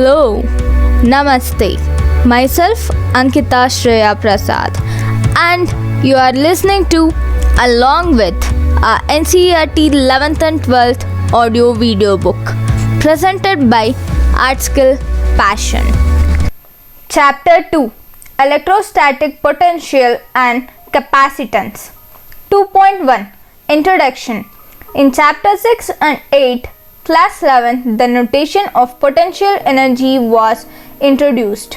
Hello, Namaste. Myself Ankita Shreya Prasad, and you are listening to along with our NCERT 11th and 12th audio video book presented by ART.SKILL.PASSION. Chapter 2, Electrostatic Potential and Capacitance. 2.1 Introduction. In Chapter 6 and 8, Class 11, the notation of potential energy was introduced.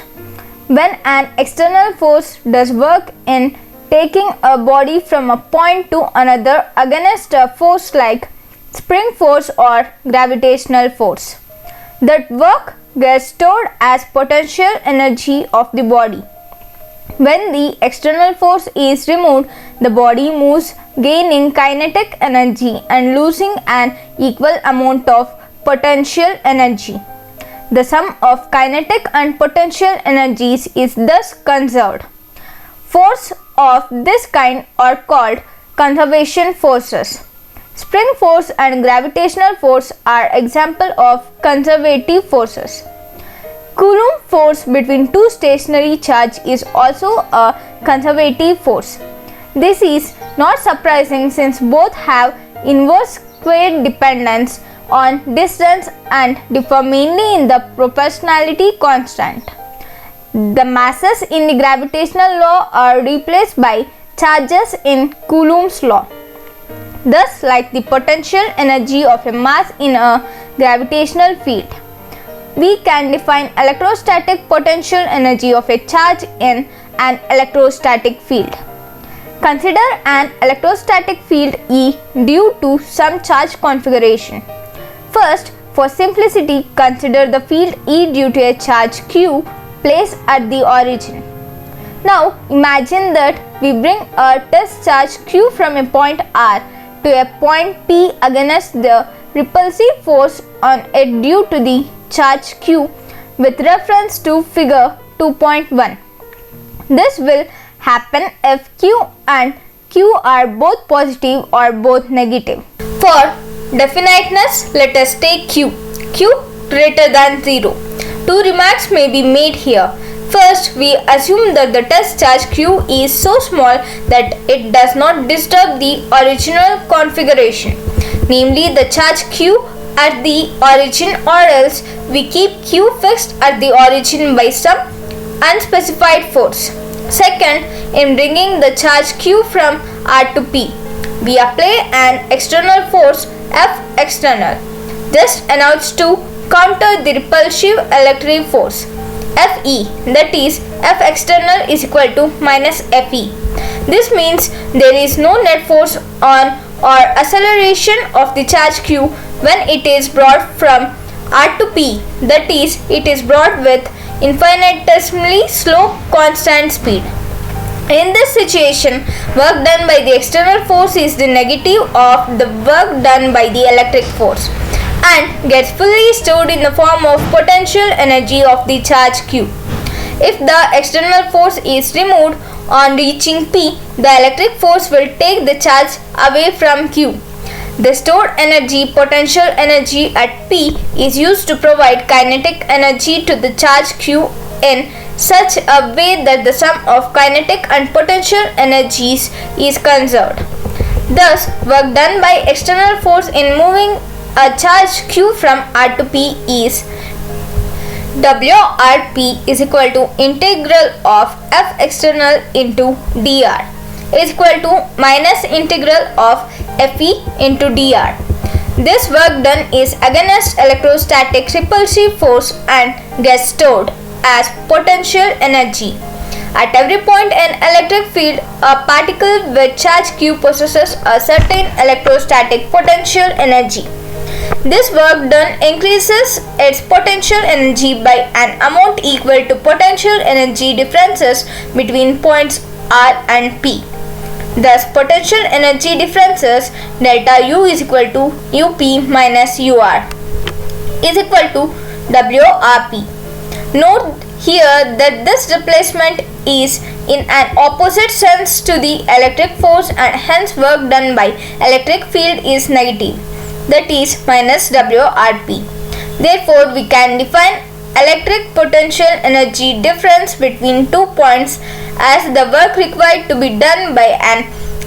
When an external force does work in taking a body from a point to another against a force like spring force or gravitational force, that work gets stored as potential energy of the body. When the external force is removed, the body moves, gaining kinetic energy and losing an equal amount of potential energy. The sum of kinetic and potential energies is thus conserved. Forces of this kind are called conservation forces. Spring force and gravitational force are examples of conservative forces. Coulomb force between two stationary charges is also a conservative force. This is not surprising since both have inverse square dependence on distance and differ mainly in the proportionality constant. The masses in the gravitational law are replaced by charges in Coulomb's law. Thus, like the potential energy of a mass in a gravitational field, we can define electrostatic potential energy of a charge in an electrostatic field. Consider an electrostatic field E due to some charge configuration. First, for simplicity, consider the field E due to a charge Q placed at the origin. Now, imagine that we bring a test charge Q from a point R to a point P against the repulsive force on it due to the charge Q with reference to figure 2.1. This will happen if Q and Q are both positive or both negative. For definiteness, let us take Q greater than 0. Two remarks may be made here. First, we assume that the test charge Q is so small that it does not disturb the original configuration, namely the charge Q at the origin, or else we keep Q fixed at the origin by some unspecified force. Second, in bringing the charge Q from R to P, we apply an external force F external, just announced to counter the repulsive electric force Fe, that is F external is equal to minus Fe. This means there is no net force on or acceleration of the charge Q when it is brought from R to P, that is, it is brought with infinitesimally slow constant speed. In this situation, work done by the external force is the negative of the work done by the electric force and gets fully stored in the form of potential energy of the charge Q. If the external force is removed on reaching P, the electric force will take the charge away from Q. The stored energy, potential energy at P, is used to provide kinetic energy to the charge Q in such a way that the sum of kinetic and potential energies is conserved. Thus, work done by external force in moving a charge Q from R to P is WRP is equal to integral of F external into dr is equal to minus integral of Fe into dr. This work done is against electrostatic repulsive force and gets stored as potential energy. At every point in electric field, a particle with charge Q possesses a certain electrostatic potential energy. This work done increases its potential energy by an amount equal to potential energy differences between points R and P. Thus, potential energy differences delta U is equal to UP minus UR is equal to WRP. Note here that this displacement is in an opposite sense to the electric force and hence work done by electric field is negative, that is minus WRP. Therefore, we can define electric potential energy difference between 2 points as the work required to be done by an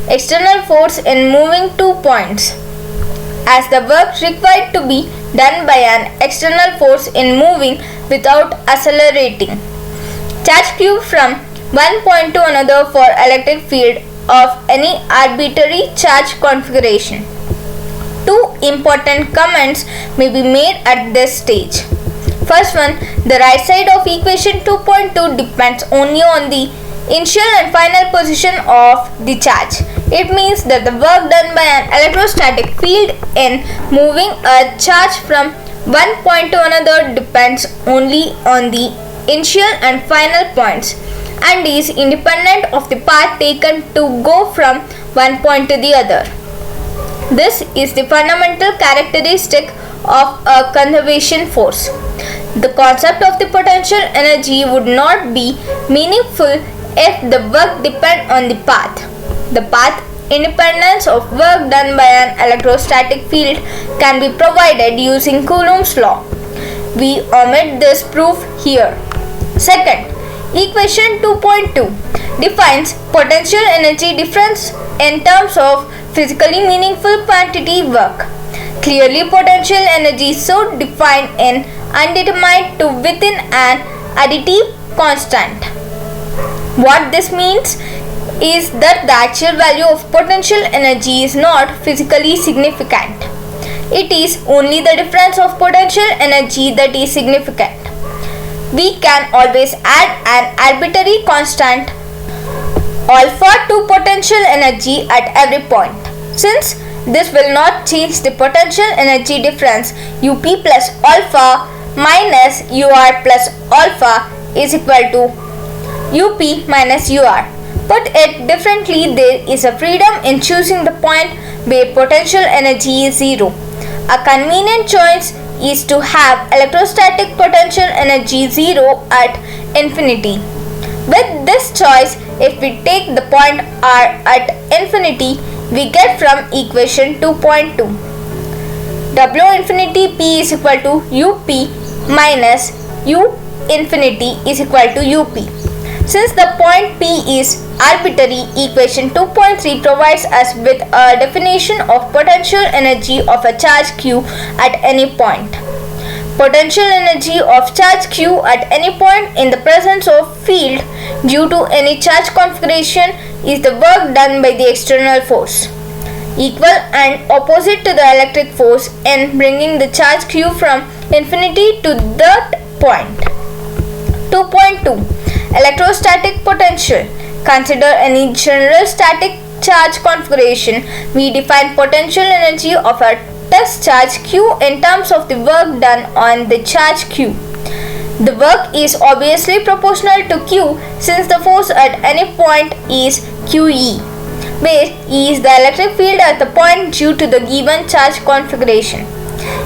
external force in moving 2 points. As the work required to be done by an external force in moving without accelerating. Charge Q from one point to another for electric field of any arbitrary charge configuration. Two important comments may be made at this stage. First one, the right side of equation 2.2 depends only on the initial and final position of the charge. It means that the work done by an electrostatic field in moving a charge from one point to another depends only on the initial and final points and is independent of the path taken to go from one point to the other. This is the fundamental characteristic of a conservation force. The concept of the potential energy would not be meaningful if the work depends on the path. The path independence of work done by an electrostatic field can be provided using Coulomb's law. We omit this proof here. Second, equation 2.2 defines potential energy difference in terms of physically meaningful quantity work. Clearly, potential energy is so defined in undetermined to within an additive constant. What this means is that the actual value of potential energy is not physically significant. It is only the difference of potential energy that is significant. We can always add an arbitrary constant alpha to potential energy at every point. Since this will not change the potential energy difference, UP plus alpha minus UR plus alpha is equal to UP minus UR. Put it differently, there is a freedom in choosing the point where potential energy is zero. A convenient choice is to have electrostatic potential energy zero at infinity. With this choice, if we take the point R at infinity, we get from equation 2.2. W infinity P is equal to UP minus U infinity is equal to UP. Since the point P is arbitrary, equation 2.3 provides us with a definition of potential energy of a charge Q at any point. Potential energy of charge Q at any point in the presence of field due to any charge configuration is the work done by the external force, equal and opposite to the electric force in bringing the charge Q from infinity to that point. 2.2 Electrostatic potential. Consider any general static charge configuration. We define potential energy of a test charge Q in terms of the work done on the charge Q. The work is obviously proportional to Q since the force at any point is QE, where E is the electric field at the point due to the given charge configuration.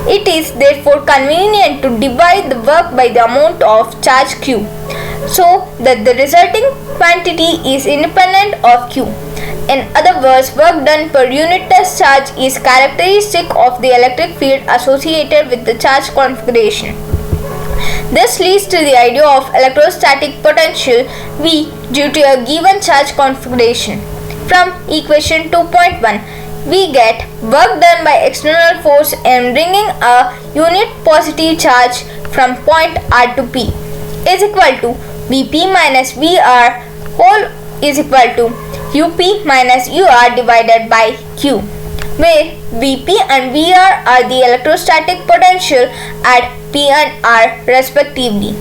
It is therefore convenient to divide the work by the amount of charge Q, so that the resulting quantity is independent of Q. In other words, work done per unit test charge is characteristic of the electric field associated with the charge configuration. This leads to the idea of electrostatic potential V due to a given charge configuration. From equation 2.1, we get work done by external force in bringing a unit positive charge from point R to P is equal to Vp minus Vr whole is equal to Up minus Ur divided by Q, where Vp and Vr are the electrostatic potential at P and R respectively.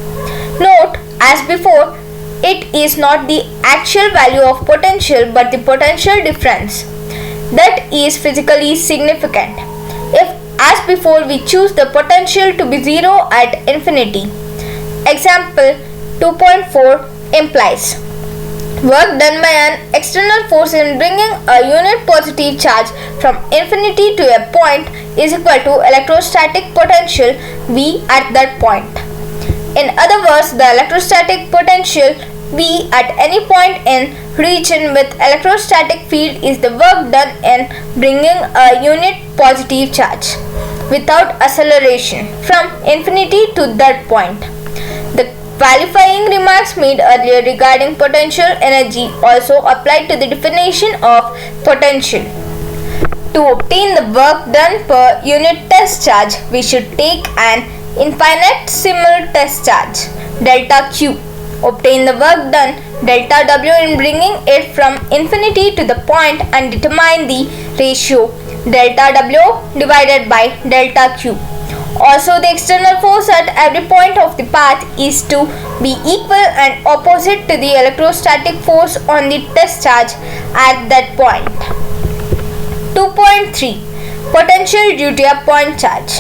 Note, as before, it is not the actual value of potential but the potential difference that is physically significant. If, as before, we choose the potential to be zero at infinity. Example 2.4 implies work done by an external force in bringing a unit positive charge from infinity to a point is equal to electrostatic potential V at that point. In other words, the electrostatic potential V at any point in region with electrostatic field is the work done in bringing a unit positive charge without acceleration from infinity to that point. Qualifying remarks made earlier regarding potential energy also apply to the definition of potential. To obtain the work done per unit test charge, we should take an infinitesimal test charge, delta Q. Obtain the work done, delta W, in bringing it from infinity to the point and determine the ratio, delta W divided by delta Q. Also, the external force at every point of the path is to be equal and opposite to the electrostatic force on the test charge at that point. 2.3 Potential due to a point charge.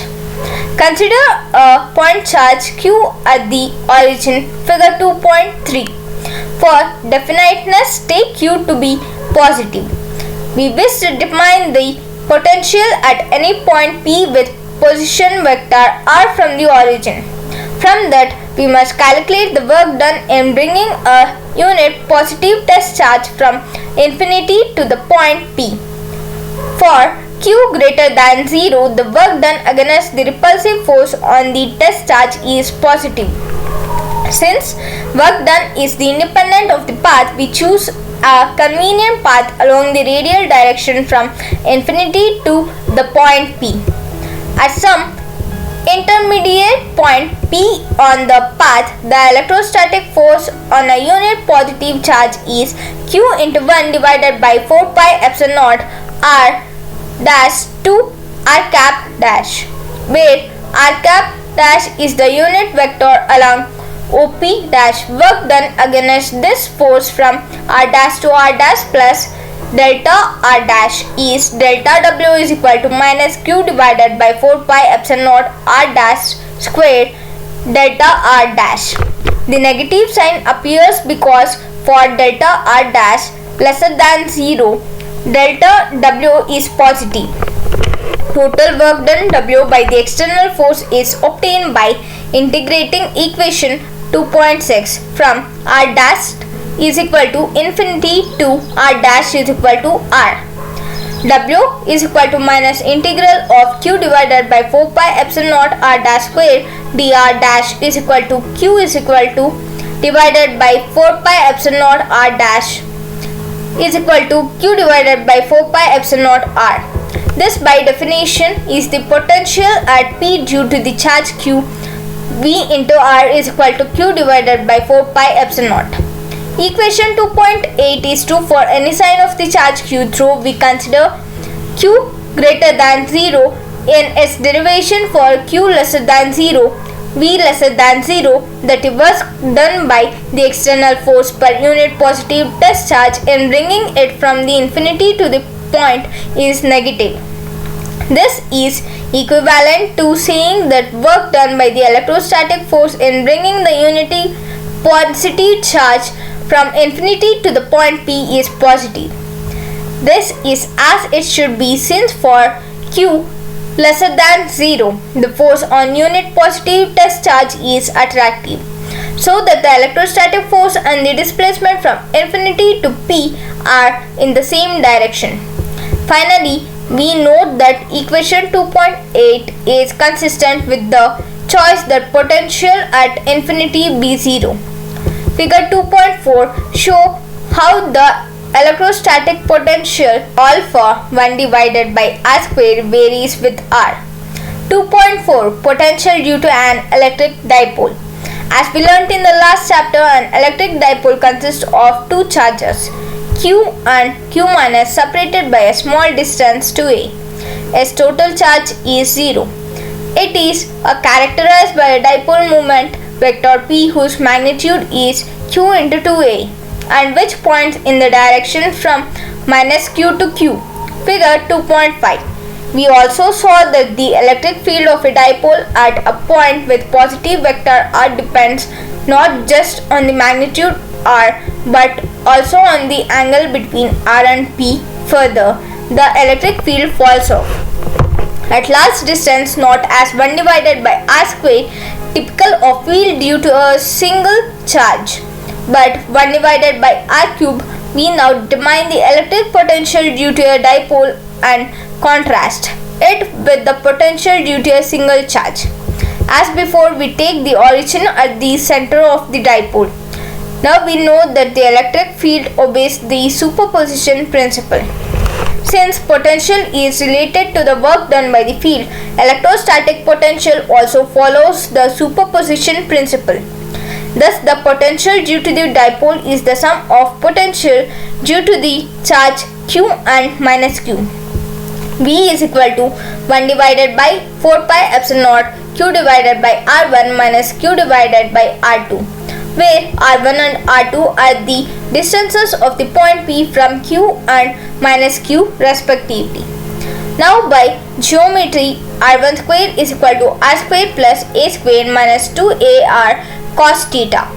Consider a point charge Q at the origin, figure 2.3. For definiteness, take Q to be positive. We wish to determine the potential at any point P with position vector R from the origin. From that, we must calculate the work done in bringing a unit positive test charge from infinity to the point P. For Q greater than 0, the work done against the repulsive force on the test charge is positive. Since work done is the independent of the path, we choose a convenient path along the radial direction from infinity to the point P. At some intermediate point P on the path, the electrostatic force on a unit positive charge is Q into 1 divided by 4 pi epsilon naught R dash to R cap dash, where R cap dash is the unit vector along OP dash. Work done against this force from R dash to R dash plus delta R dash is delta W is equal to minus Q divided by 4 pi epsilon naught R dash squared delta R dash. The negative sign appears because for delta R dash lesser than 0, delta W is positive. Total work done W by the external force is obtained by integrating equation 2.6 from R dash is equal to infinity to R dash is equal to R. W is equal to minus integral of Q divided by 4 pi epsilon naught R dash square dr dash is equal to Q is equal to divided by 4 pi epsilon naught R dash is equal to Q divided by 4 pi epsilon naught R. This by definition is the potential at P due to the charge Q. V into R is equal to Q divided by 4 pi epsilon naught. Equation 2.8 is true for any sign of the charge Q through we consider Q greater than 0 in its derivation for Q lesser than 0, V lesser than 0, that the work done by the external force per unit positive test charge in bringing it from the infinity to the point is negative. This is equivalent to saying that work done by the electrostatic force in bringing the unity positive charge from infinity to the point P is positive. This is as it should be, since for Q lesser than 0, the force on unit positive test charge is attractive, so that the electrostatic force and the displacement from infinity to P are in the same direction. Finally, we note that equation 2.8 is consistent with the choice that potential at infinity be 0. Figure 2.4 show how the electrostatic potential alpha 1 divided by R square varies with R. 2.4 Potential due to an electric dipole. As we learnt in the last chapter, an electric dipole consists of two charges, Q and Q minus, separated by a small distance to A. Its total charge is 0. It is characterized by a dipole moment vector P whose magnitude is Q into 2A and which points in the direction from minus Q to Q. Figure 2.5. We also saw that the electric field of a dipole at a point with positive vector R depends not just on the magnitude R but also on the angle between R and P. Further, the electric field falls off at large distance, not as 1 divided by R square, typical of field due to a single charge, but 1 divided by R cube. We now determine the electric potential due to a dipole and contrast it with the potential due to a single charge. As before, we take the origin at the center of the dipole. Now we know that the electric field obeys the superposition principle. Since potential is related to the work done by the field, electrostatic potential also follows the superposition principle. Thus, the potential due to the dipole is the sum of potential due to the charge Q and minus Q. V is equal to 1 divided by 4 pi epsilon naught Q divided by R1 minus Q divided by R2, where R1 and R2 are the distances of the point P from Q and minus Q respectively. Now by geometry, R1 square is equal to R square plus A square minus 2AR cos theta.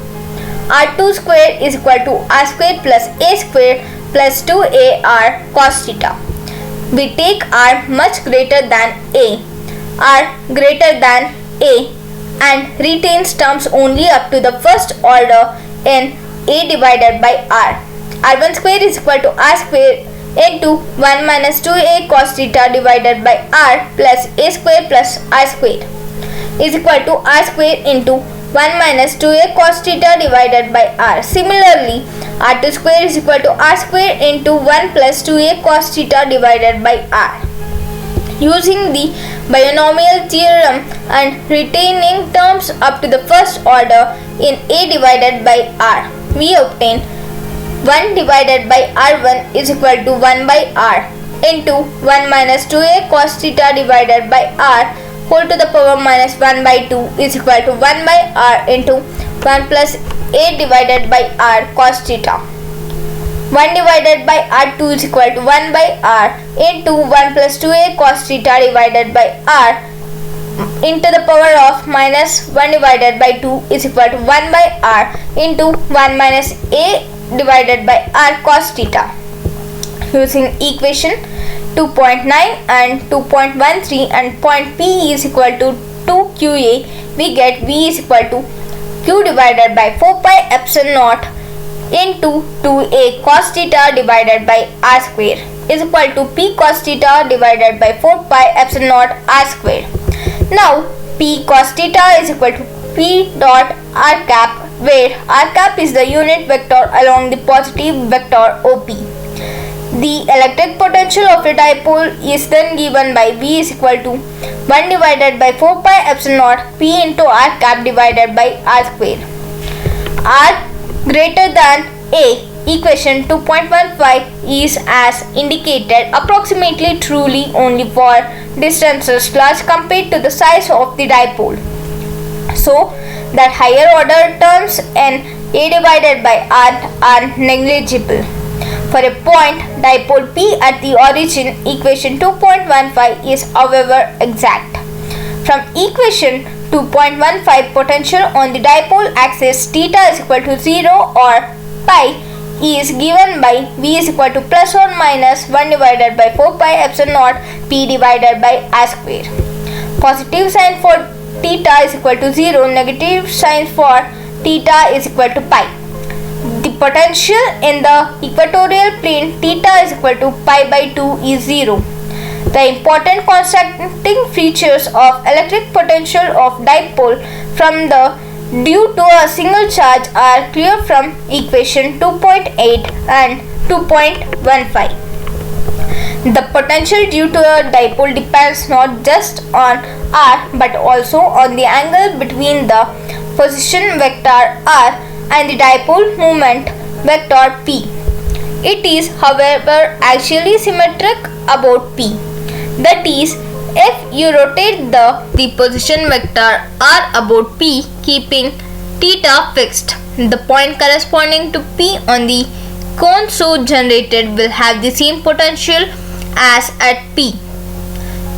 R2 square is equal to R square plus A square plus 2AR cos theta. We take R much greater than A, R greater than A, and retains terms only up to the first order in A divided by R. R1 square is equal to R square into 1 minus 2A cos theta divided by R plus A square plus R square is equal to R square into 1 minus 2A cos theta divided by R. Similarly, R2 square is equal to R square into 1 plus 2A cos theta divided by R. Using the binomial theorem and retaining terms up to the first order in A divided by R, we obtain 1 divided by R1 is equal to 1 by R into 1 minus 2A cos theta divided by R whole to the power minus 1 by 2 is equal to 1 by R into 1 plus A divided by R cos theta. 1 divided by R2 is equal to 1 by R into 1 plus 2A cos theta divided by R into the power of minus 1 divided by 2 is equal to 1 by R into 1 minus A divided by R cos theta. Using equation 2.9 and 2.13 and point P is equal to 2QA, we get V is equal to Q divided by 4 pi epsilon naught into 2A cos theta divided by R square is equal to P cos theta divided by 4 pi epsilon naught R square. Now P cos theta is equal to P dot R cap, where R cap is the unit vector along the positive vector OP. The electric potential of a dipole is then given by V is equal to 1 divided by 4 pi epsilon naught P into R cap divided by R square. R greater than A, equation 2.15 is as indicated approximately truly only for distances large compared to the size of the dipole, so that higher order terms in A divided by R are negligible. For a point dipole P at the origin, equation 2.15 is however exact. From equation 2.15, potential on the dipole axis theta is equal to 0 or pi is given by V is equal to plus or minus 1 divided by 4 pi epsilon naught P divided by R square. Positive sign for theta is equal to 0, negative sign for theta is equal to pi. The potential in the equatorial plane theta is equal to pi by 2 is 0. The important constituting features of electric potential of dipole from the due to a single charge are clear from equation 2.8 and 2.15. The potential due to a dipole depends not just on R but also on the angle between the position vector R and the dipole moment vector P. It is, however, actually symmetric about P. That is, if you rotate the position vector R about P, keeping theta fixed, the point corresponding to P on the cone so generated will have the same potential as at P.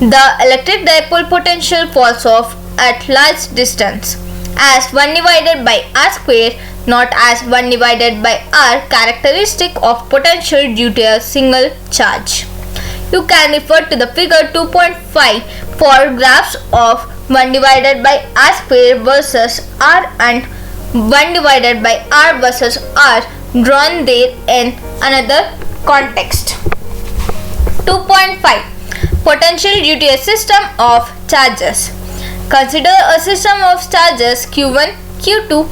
The electric dipole potential falls off at large distance as 1 divided by R square, not as 1 divided by R, characteristic of potential due to a single charge. You can refer to the figure 2.5 for graphs of 1 divided by R square versus R and 1 divided by R versus R drawn there in another context. 2.5 Potential due to a system of charges. Consider a system of charges q1, q2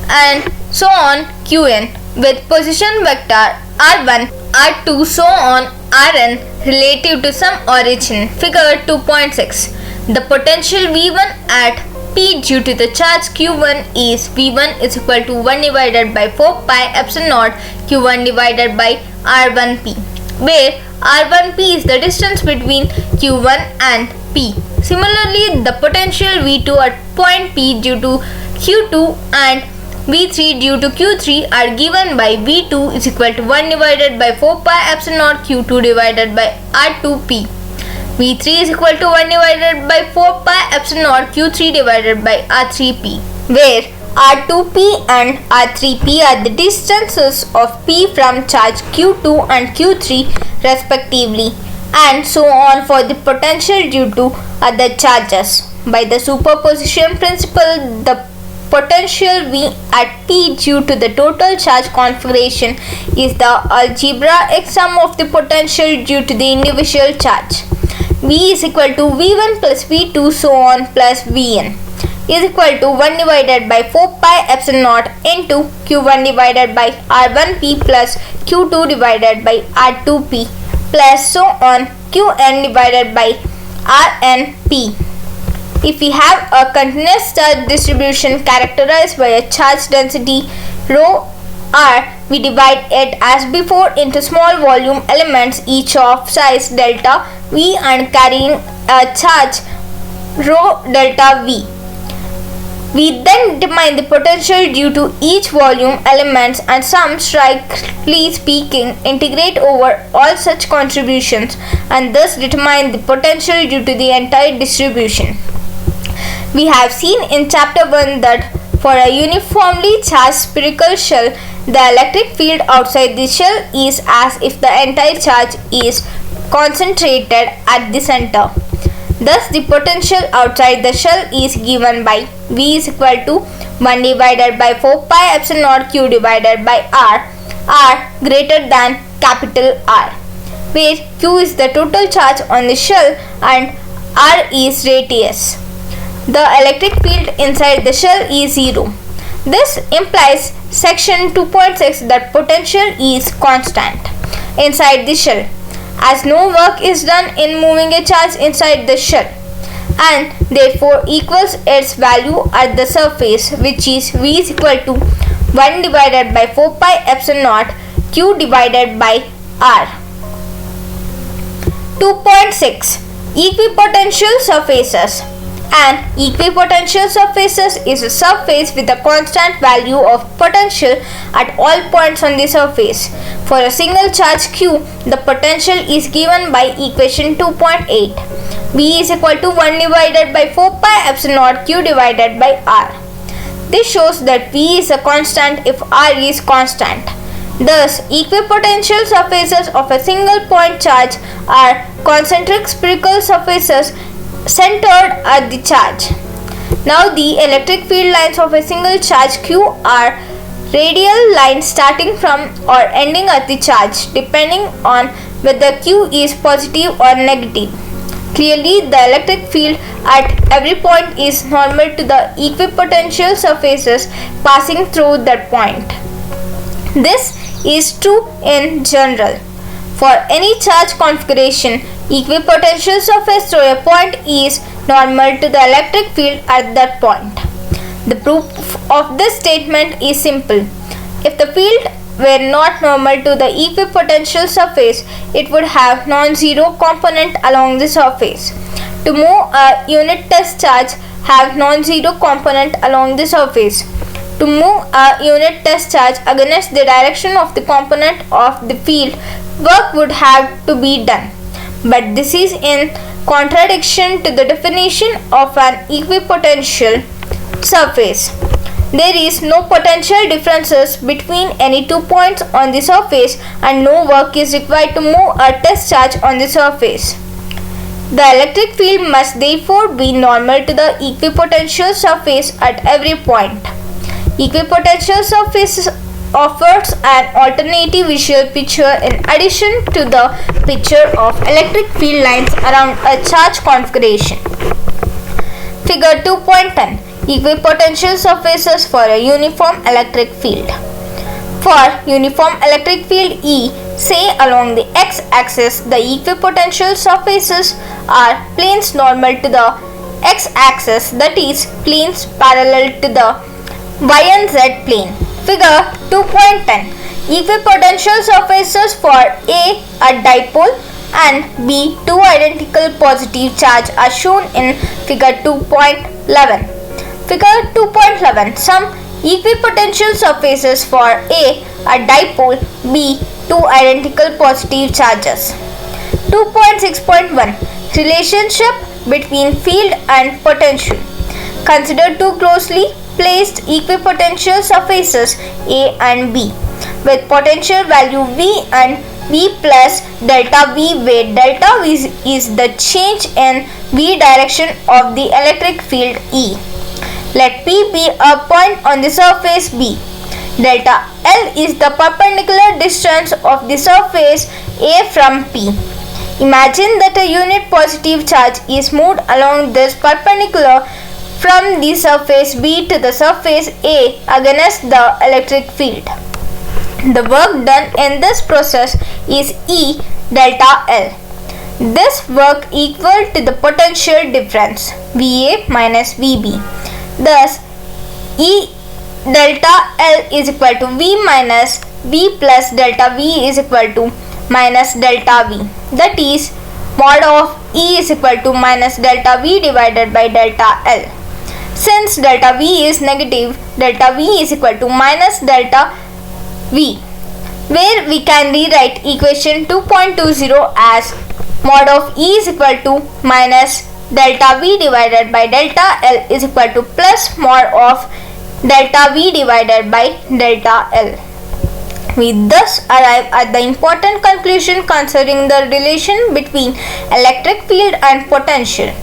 and so on qn with position vector r1, r2 so on rn relative to some origin. Figure 2.6. The potential V1 at P due to the charge Q1 is V1 is equal to 1 divided by 4 pi epsilon naught Q1 divided by R1P, where R1P is the distance between Q1 and P. Similarly, the potential V2 at point P due to Q2 and V3 due to Q3 are given by V2 is equal to 1 divided by 4 pi epsilon naught Q2 divided by R2P. V3 is equal to 1 divided by 4 pi epsilon naught Q3 divided by R3P, where R2P and R3P are the distances of P from charge Q2 and Q3 respectively, and so on for the potential due to other charges. By the superposition principle, the potential V at P due to the total charge configuration is the algebraic sum of the potential due to the individual charge. V is equal to V1 plus V2 so on plus Vn is equal to 1 divided by 4 pi epsilon naught into Q1 divided by R1P plus Q2 divided by R2P plus so on Qn divided by Rnp. If we have a continuous charge distribution characterized by a charge density rho r, we divide it as before into small volume elements each of size delta V and carrying a charge rho delta V. We then determine the potential due to each volume elements and some, strictly speaking, integrate over all such contributions and thus determine the potential due to the entire distribution. We have seen in Chapter 1 that for a uniformly charged spherical shell, the electric field outside the shell is as if the entire charge is concentrated at the center. Thus, the potential outside the shell is given by V is equal to 1 divided by 4 pi epsilon naught Q divided by R greater than capital R, where Q is the total charge on the shell and R is radius. The electric field inside the shell is 0. This implies section 2.6 that potential is constant inside the shell, as no work is done in moving a charge inside the shell, and therefore equals its value at the surface, which is V is equal to 1 divided by 4 pi epsilon naught Q divided by R. 2.6. Equipotential surfaces. An equipotential surfaces is a surface with a constant value of potential at all points on the surface. For a single charge Q, the potential is given by equation 2.8. V is equal to 1 divided by 4 pi epsilon naught Q divided by R. This shows that V is a constant if R is constant. Thus, equipotential surfaces of a single point charge are concentric spherical surfaces centered at the charge. Now, the electric field lines of a single charge Q are radial lines starting from or ending at the charge, depending on whether Q is positive or negative. Clearly, the electric field at every point is normal to the equipotential surfaces passing through that point. This is true in general. For any charge configuration, equipotential surface through a point is normal to the electric field at that point. The proof of this statement is simple. If the field were not normal to the equipotential surface, it would have non-zero component along the surface. To move a unit test charge, have non-zero component along the surface. To move a unit test charge against the direction of the component of the field, work would have to be done. But this is in contradiction to the definition of an equipotential surface. There is no potential differences between any 2 points on the surface and no work is required to move a test charge on the surface. The electric field must therefore be normal to the equipotential surface at every point. Equipotential surface offers an alternative visual picture in addition to the picture of electric field lines around a charge configuration. Figure 2.10. Equipotential surfaces for a uniform electric field. For uniform electric field E, say along the x-axis, the equipotential surfaces are planes normal to the x-axis, that is, planes parallel to the y and z plane. Figure 2.10. Equipotential surfaces for A, a dipole, and B, two identical positive charge are shown in figure 2.11. Figure 2.11. Some equipotential surfaces for A, a dipole, B, two identical positive charges. 2.6.1. Relationship between field and potential. Consider two closely placed equipotential surfaces A and B with potential value V and V plus delta V, where delta V is the change in V direction of the electric field E. Let P be a point on the surface B. Delta L is the perpendicular distance of the surface A from P. Imagine that a unit positive charge is moved along this perpendicular from the surface B to the surface A against the electric field. The work done in this process is E delta L. This work equal to the potential difference VA minus VB. Thus, E delta L is equal to V minus V plus delta V is equal to minus delta V. That is, mod of E is equal to minus delta V divided by delta L. Since delta V is negative, delta V is equal to minus delta V, where we can rewrite equation 2.20 as mod of E is equal to minus delta V divided by delta L is equal to plus mod of delta V divided by delta L. We thus arrive at the important conclusion concerning the relation between electric field and potential.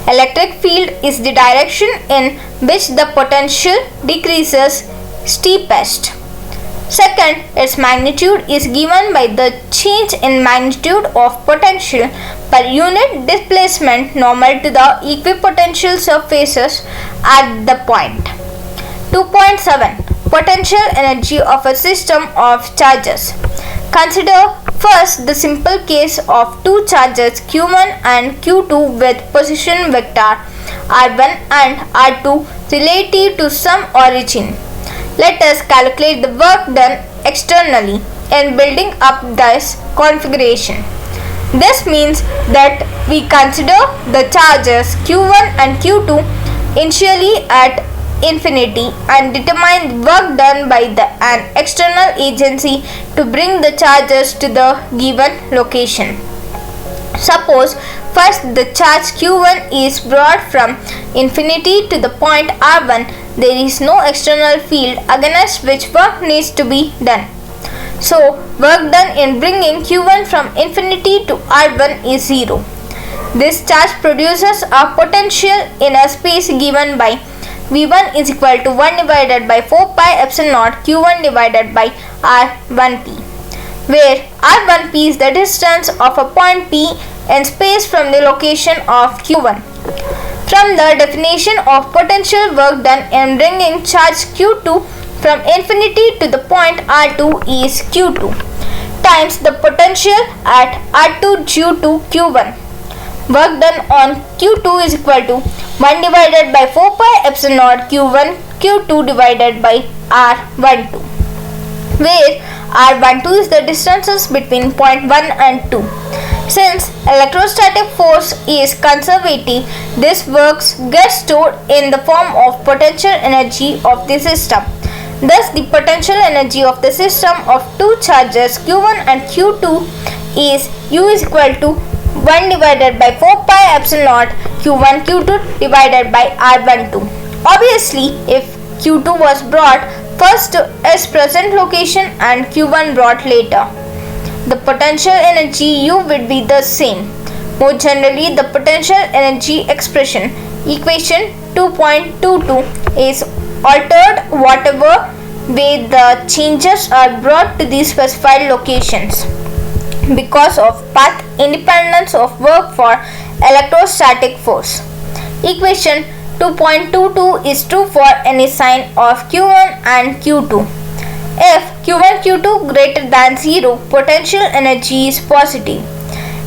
Electric field is the direction in which the potential decreases steepest. Second, its magnitude is given by the change in magnitude of potential per unit displacement normal to the equipotential surfaces at the point. 2.7. Potential energy of a system of charges. Consider first the simple case of two charges Q1 and Q2 with position vector R1 and R2 relative to some origin. Let us calculate the work done externally in building up this configuration. This means that we consider the charges Q1 and Q2 initially at infinity and determine the work done by an external agency to bring the charges to the given location. Suppose first the charge Q1 is brought from infinity to the point R1. There is no external field against which work needs to be done. So, work done in bringing Q1 from infinity to R1 is 0. This charge produces a potential in a space given by V1 is equal to 1 divided by 4 pi epsilon naught Q1 divided by R1p, where R1p is the distance of a point P in space from the location of Q1. From the definition of potential work done in bringing charge Q2 from infinity to the point R2 is Q2 times the potential at R2 due to Q1. Work done on Q2 is equal to 1 divided by 4 pi epsilon naught Q1 Q2 divided by R12, where R12 is the distances between point 1 and 2. Since electrostatic force is conservative, this work gets stored in the form of potential energy of the system. Thus, the potential energy of the system of two charges Q1 and Q2 is U is equal to 1 divided by 4 pi epsilon naught Q1 Q2 divided by R12. Obviously, if Q2 was brought first to its present location and Q1 brought later, the potential energy U would be the same. More generally, the potential energy expression, equation 2.22, is altered whatever way the changes are brought to the specified locations because of path independence of work for electrostatic force. Equation 2.22 is true for any sign of Q1 and Q2. If Q1 Q2 greater than 0, potential energy is positive.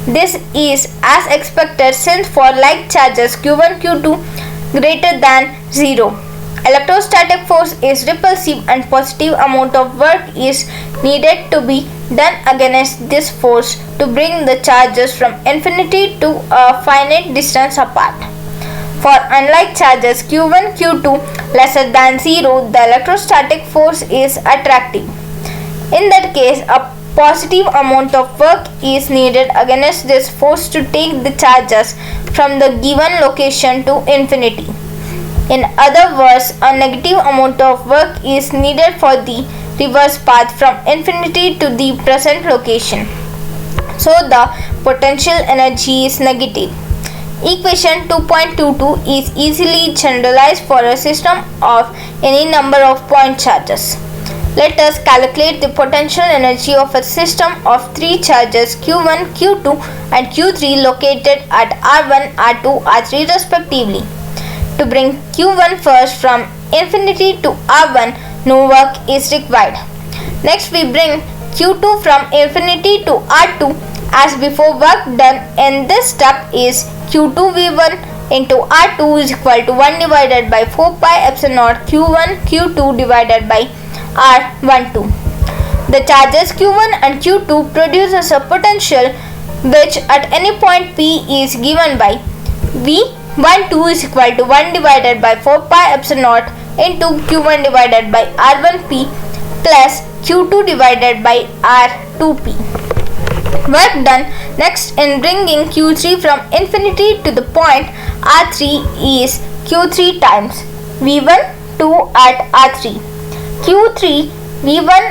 This is as expected since for like charges Q1 Q2 greater than 0, electrostatic force is repulsive and positive amount of work is needed to be done against this force to bring the charges from infinity to a finite distance apart. For unlike charges Q1 Q2 lesser than 0, the electrostatic force is attractive. In that case, a positive amount of work is needed against this force to take the charges from the given location to infinity. In other words, a negative amount of work is needed for the reverse path from infinity to the present location. So the potential energy is negative. Equation 2.22 is easily generalized for a system of any number of point charges. Let us calculate the potential energy of a system of three charges Q1, Q2 and Q3 located at R1, R2, R3 respectively. To bring Q1 first from infinity to R1, no work is required. Next we bring Q2 from infinity to R2. As before, work done in this step is Q2 V1 into R2 is equal to 1 divided by 4 pi epsilon naught Q1 Q2 divided by R12. The charges Q1 and Q2 produces a potential which at any point P is given by V12 is equal to 1 divided by 4 pi epsilon naught into Q1 divided by R1P plus Q2 divided by R2P. Work done next in bringing Q3 from infinity to the point R3 is Q3 times V1 2 at R3. Q3 V1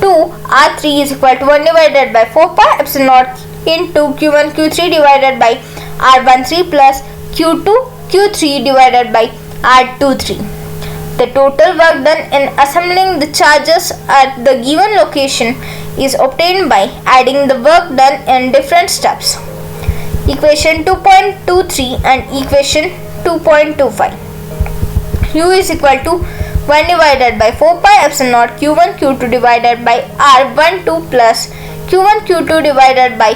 2 R3 is equal to 1 divided by 4 pi epsilon naught into Q1 Q3 divided by R13 plus Q2 Q3 divided by R23. The total work done in assembling the charges at the given location is obtained by adding the work done in different steps. Equation 2.23 and equation 2.25. U is equal to 1 divided by 4 pi epsilon naught Q1 Q2 divided by R12 plus Q1 Q2 divided by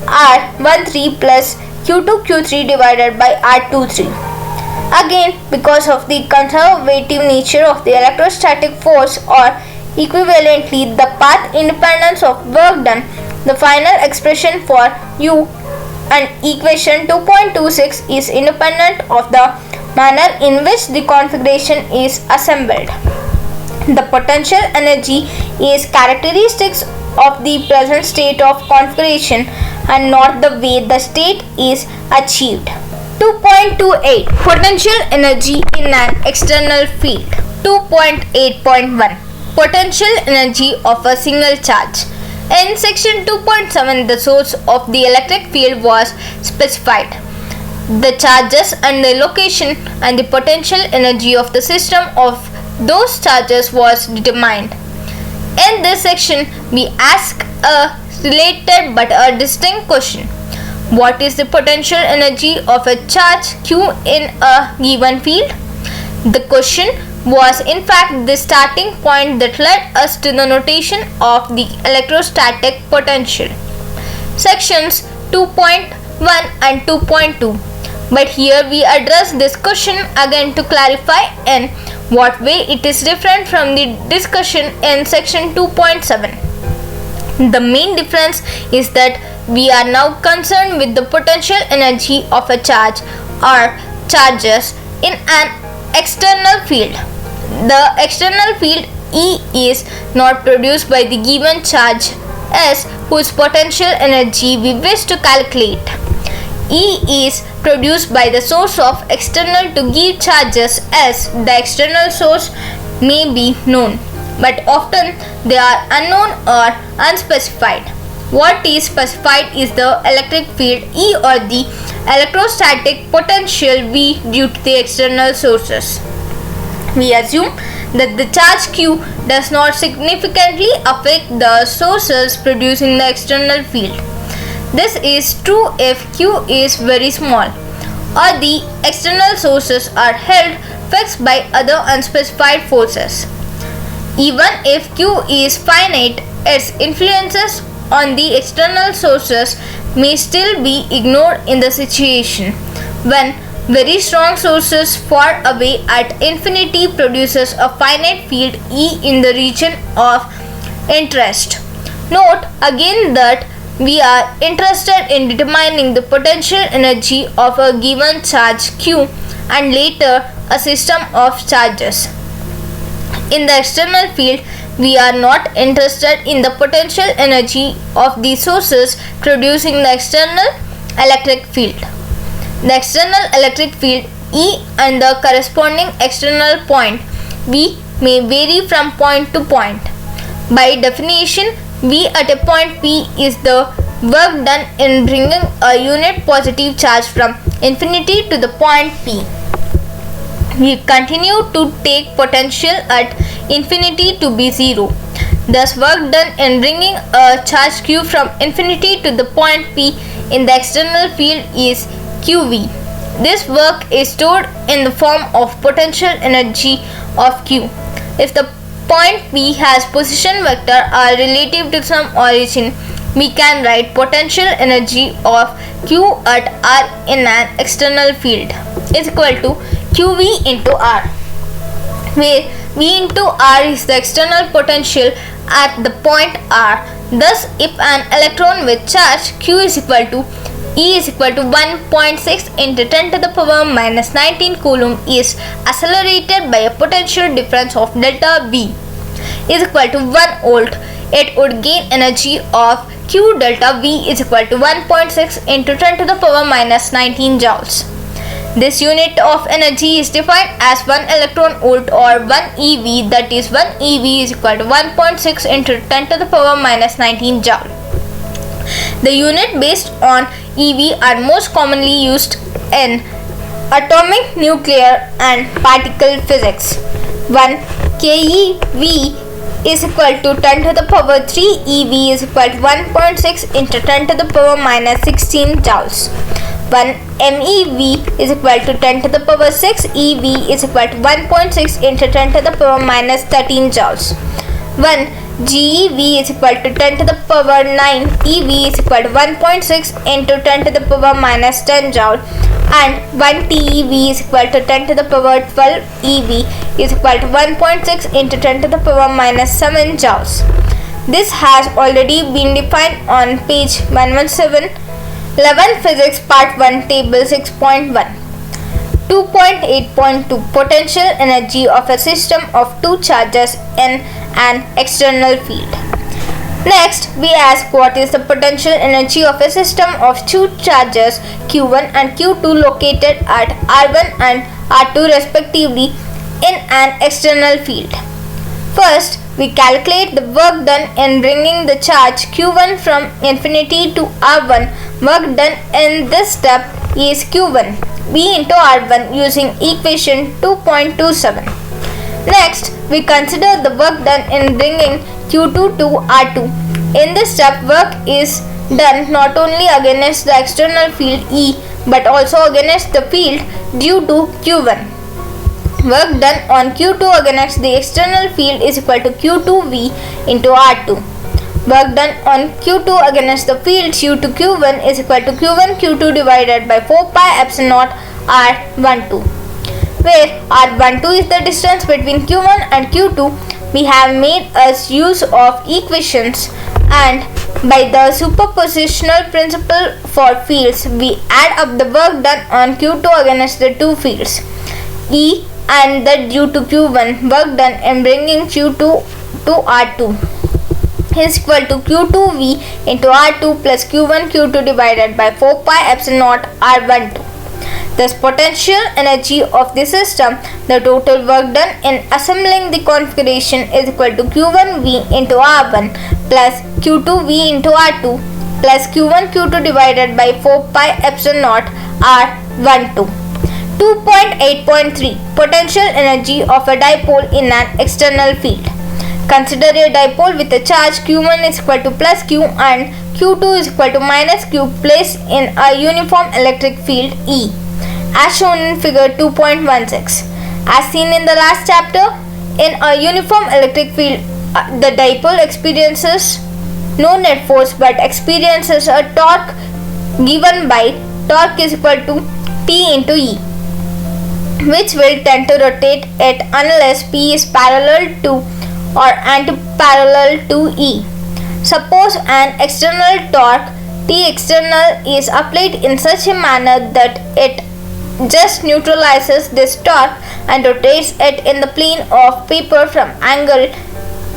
R13 plus Q2 Q3 divided by R23. Again, because of the conservative nature of the electrostatic force or equivalently the path independence of work done, the final expression for U and equation 2.26 is independent of the manner in which the configuration is assembled. The potential energy is characteristics of the present state of configuration and not the way the state is achieved. 2.28 Potential energy in an external field. 2.8.1 Potential energy of a single charge. In section 2.7, the source of the electric field was specified. The charges and the location and the potential energy of the system of those charges was determined. In this section, we ask a related but a distinct question. What is the potential energy of a charge Q in a given field? The question was in fact the starting point that led us to the notation of the electrostatic potential. Sections 2.1 and 2.2. But here we address this question again to clarify in what way it is different from the discussion in section 2.7. The main difference is that we are now concerned with the potential energy of a charge or charges in an external field. The external field E is not produced by the given charge S whose potential energy we wish to calculate. E is produced by the source of external to give charges S. The external source may be known, but often they are unknown or unspecified. What is specified is the electric field E or the electrostatic potential V due to the external sources. We assume that the charge Q does not significantly affect the sources producing the external field. This is true if Q is very small. or the external sources are held fixed by other unspecified forces. Even if Q is finite, its influences on the external sources may still be ignored in the situation when very strong sources far away at infinity produces a finite field E in the region of interest. Note again that we are interested in determining the potential energy of a given charge Q and later a system of charges. In the external field, we are not interested in the potential energy of the sources producing the external electric field. The external electric field E and the corresponding external point V may vary from point to point. By definition, V at a point P is the work done in bringing a unit positive charge from infinity to the point P. We continue to take potential at infinity to be 0. Thus, work done in bringing a charge Q from infinity to the point P in the external field is QV. This work is stored in the form of potential energy of Q. If the point P has position vector r relative to some origin, we can write potential energy of Q at r in an external field is equal to QV into R, where V into R is the external potential at the point R. Thus, if an electron with charge Q is equal to E is equal to 1.6 into 10 to the power minus 19 coulomb is accelerated by a potential difference of delta V is equal to 1 volt, it would gain energy of Q delta V is equal to 1.6 into 10 to the power minus 19 joules. This unit of energy is defined as 1 electron volt or 1 eV, that is 1 eV is equal to 1.6 into 10 to the power minus 19 joule. The unit based on EV are most commonly used in atomic, nuclear and particle physics. 1 keV is equal to 10 to the power 3 EV is equal to 1.6 into 10 to the power minus 16 joules. 1 MeV is equal to 10 to the power 6 EV is equal to 1.6 into 10 to the power minus 13 joules. 1 GeV is equal to 10 to the power 9 EV is equal to 1.6 into 10 to the power minus 10 joule, and 1 TeV is equal to 10 to the power 12 EV is equal to 1.6 into 10 to the power minus 7 joules. This has already been defined on page 117, 11 Physics Part 1 Table 6.1. 2.8.2 Potential energy of a system of two charges in an external field. Next, we ask what is the potential energy of a system of two charges Q1 and Q2 located at R1 and R2 respectively in an external field. First, we calculate the work done in bringing the charge Q1 from infinity to R1. Work done in this step is Q1 V into R1 using equation 2.27. Next, we consider the work done in bringing Q2 to R2. In this step, work is done not only against the external field E but also against the field due to Q1. Work done on Q2 against the external field is equal to Q2V into R2. Work done on Q2 against the field due to Q1 is equal to Q1 Q2 divided by 4 pi epsilon naught R12, where R12 is the distance between Q1 and Q2. We have made us use of equations, and by the superpositional principle for fields, we add up the work done on Q2 against the two fields E and the due to Q1. Work done in bringing Q2 to R2 is equal to Q2V into R2 plus Q1 Q2 divided by 4 pi epsilon naught R12. Thus, potential energy of the system, the total work done in assembling the configuration is equal to Q1V into R1 plus Q2V into R2 plus Q1 Q2 divided by 4 pi epsilon naught R12. 2.8.3 Potential energy of a dipole in an external field. Consider a dipole with a charge Q1 is equal to plus Q and Q2 is equal to minus Q placed in a uniform electric field E. as shown in figure 2.16. As seen in the last chapter, in a uniform electric field, the dipole experiences no net force but experiences a torque given by torque is equal to P into E, which will tend to rotate it unless P is parallel to or antiparallel to E. Suppose an external torque T external is applied in such a manner that it just neutralizes this torque and rotates it in the plane of paper from angle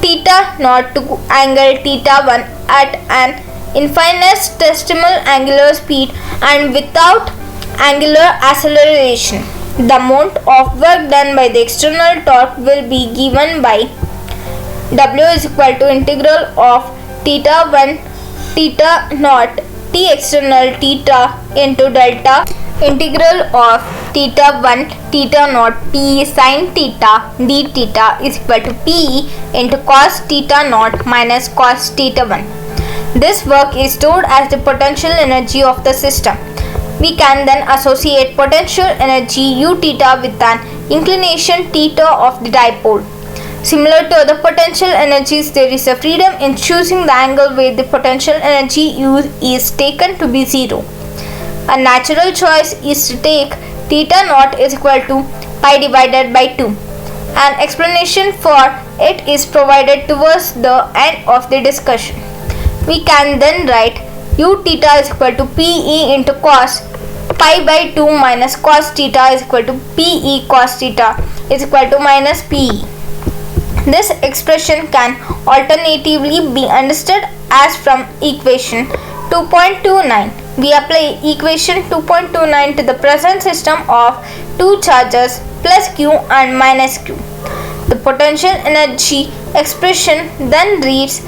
theta naught to angle theta 1 at an infinitesimal angular speed and without angular acceleration. The amount of work done by the external torque will be given by W is equal to integral of theta 1 theta naught T external theta into delta integral of theta 1 theta naught P sin theta d theta is equal to P into cos theta naught minus cos theta 1. This work is stored as the potential energy of the system. We can then associate potential energy U theta with an inclination theta of the dipole. Similar to other potential energies, there is a freedom in choosing the angle where the potential energy U is taken to be 0. A natural choice is to take theta naught is equal to pi divided by 2. An explanation for it is provided towards the end of the discussion. We can then write U theta is equal to Pe into cos pi by 2 minus cos theta is equal to Pe cos theta is equal to minus Pe. This expression can alternatively be understood as from equation 2.29. We apply equation 2.29 to the present system of two charges plus q and minus q. The potential energy expression then reads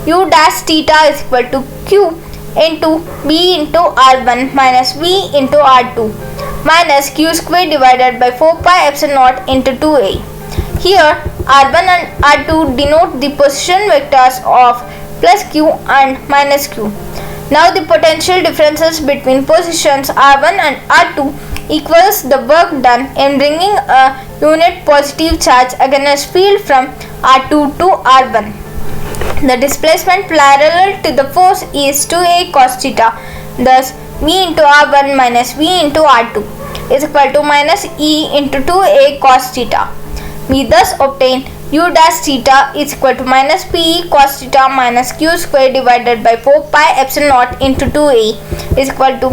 U dash theta is equal to q into V into R1 minus V into R2 minus q square divided by 4 pi epsilon naught into 2a. Here R1 and R2 denote the position vectors of plus q and minus q. Now the potential differences between positions R1 and R2 equals the work done in bringing a unit positive charge against field from R2 to R1. The displacement parallel to the force is 2a cos theta. Thus V into R1 minus V into R2 is equal to minus E into 2a cos theta. We thus obtain U dash theta is equal to minus Pe cos theta minus q square divided by 4 pi epsilon naught into 2a is equal to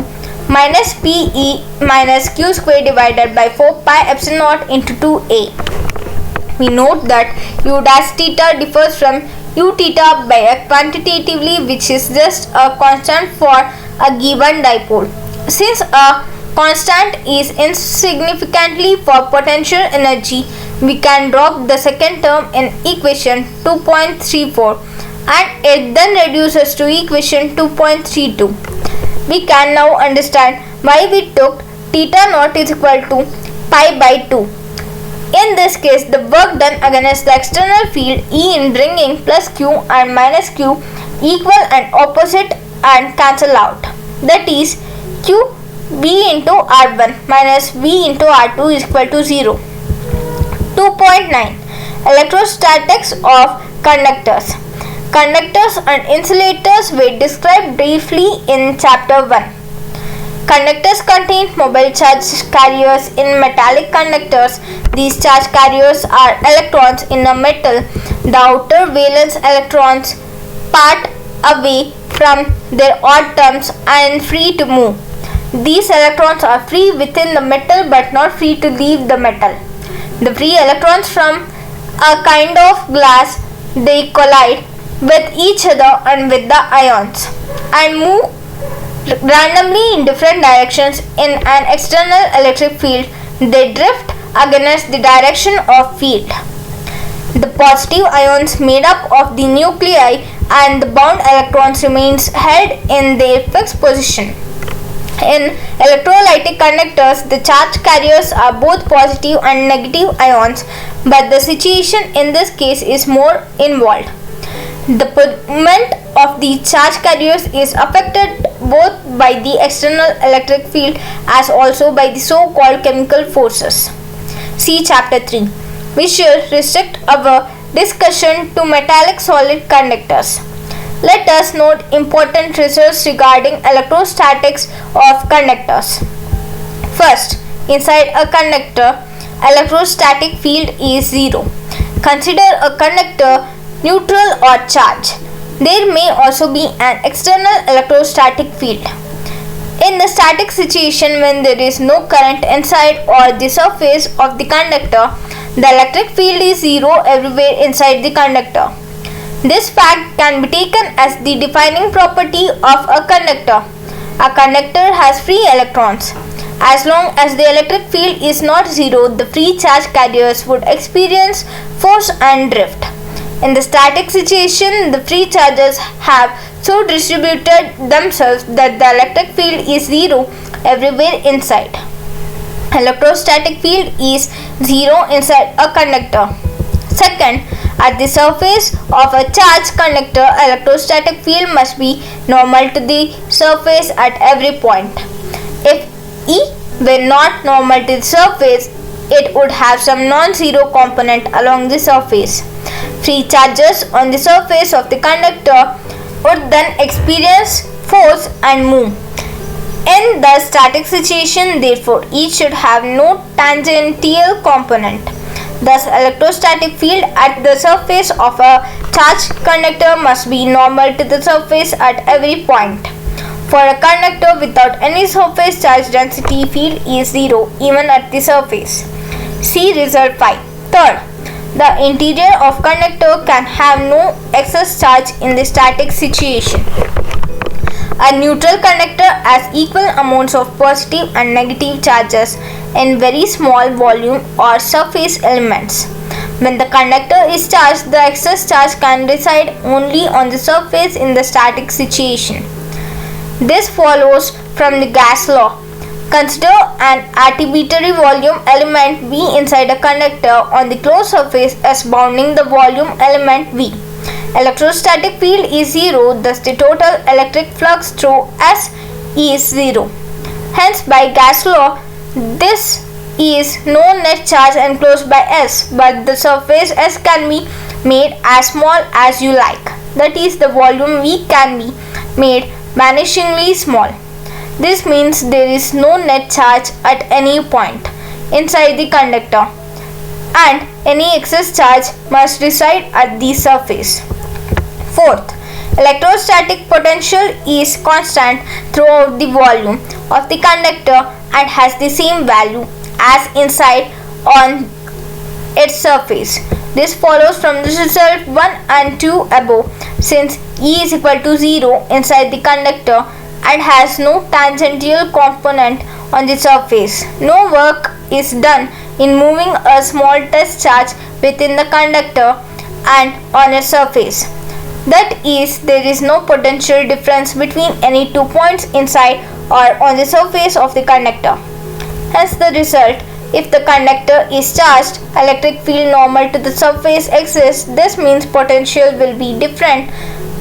minus Pe minus q square divided by 4 pi epsilon naught into 2a. We note that U dash theta differs from U theta by a quantitatively, which is just a constant for a given dipole. Since a constant is insignificantly for potential energy, we can drop the second term in equation 2.34 and it then reduces to equation 2.32. We can now understand why we took theta naught is equal to pi by 2. In this case, the work done against the external field E in bringing plus q and minus q equal and opposite and cancel out. That is, q V into R1 minus V into R2 is equal to 0. 2.9 Electrostatics of Conductors. Conductors and insulators were described briefly in Chapter 1. Conductors contain mobile charge carriers in metallic conductors. These charge carriers are electrons in a metal. The outer valence electrons part away from their odd terms and free to move. These electrons are free within the metal but not free to leave the metal. The free electrons from a kind of glass, they collide with each other and with the ions and move randomly in different directions in an external electric field. They drift against the direction of field. The positive ions made up of the nuclei and the bound electrons remains held in their fixed position. In electrolytic conductors, the charge carriers are both positive and negative ions, but the situation in this case is more involved. The movement of the charge carriers is affected both by the external electric field as also by the so-called chemical forces. See Chapter 3. We shall restrict our discussion to metallic solid conductors. Let us note important results regarding electrostatics of conductors. First, inside a conductor, electrostatic field is zero. Consider a conductor neutral or charged. There may also be an external electrostatic field. In the static situation, when there is no current inside or the surface of the conductor, the electric field is zero everywhere inside the conductor. This fact can be taken as the defining property of a conductor. A conductor has free electrons. As long as the electric field is not zero, the free charge carriers would experience force and drift. In the static situation, the free charges have so distributed themselves that the electric field is zero everywhere inside. Electrostatic field is zero inside a conductor. Second, at the surface of a charged conductor, electrostatic field must be normal to the surface at every point. If E were not normal to the surface, it would have some non-zero component along the surface. Free charges on the surface of the conductor would then experience force and move. In the static situation, therefore, each should have no tangential component. Thus, electrostatic field at the surface of a charged conductor must be normal to the surface at every point. For a conductor without any surface charge density, field is zero even at the surface. See result 5. Third, the interior of conductor can have no excess charge in the static situation. A neutral conductor has equal amounts of positive and negative charges in very small volume or surface elements. When the conductor is charged, the excess charge can reside only on the surface in the static situation. This follows from the gas law. Consider an arbitrary volume element V inside a conductor on the closed surface as bounding the volume element V. Electrostatic field is zero, thus the total electric flux through S is zero. Hence, by gas law, this is no net charge enclosed by S, but the surface S can be made as small as you like. That is, the volume V can be made vanishingly small. This means there is no net charge at any point inside the conductor, and any excess charge must reside at the surface. Fourth, electrostatic potential is constant throughout the volume of the conductor and has the same value as inside on its surface. This follows from the result 1 and 2 above, since E is equal to 0 inside the conductor and has no tangential component on the surface. No work is done in moving a small test charge within the conductor and on its surface. That is, there is no potential difference between any 2 points inside or on the surface of the conductor. Hence the result, if the conductor is charged, electric field normal to the surface exists. This means potential will be different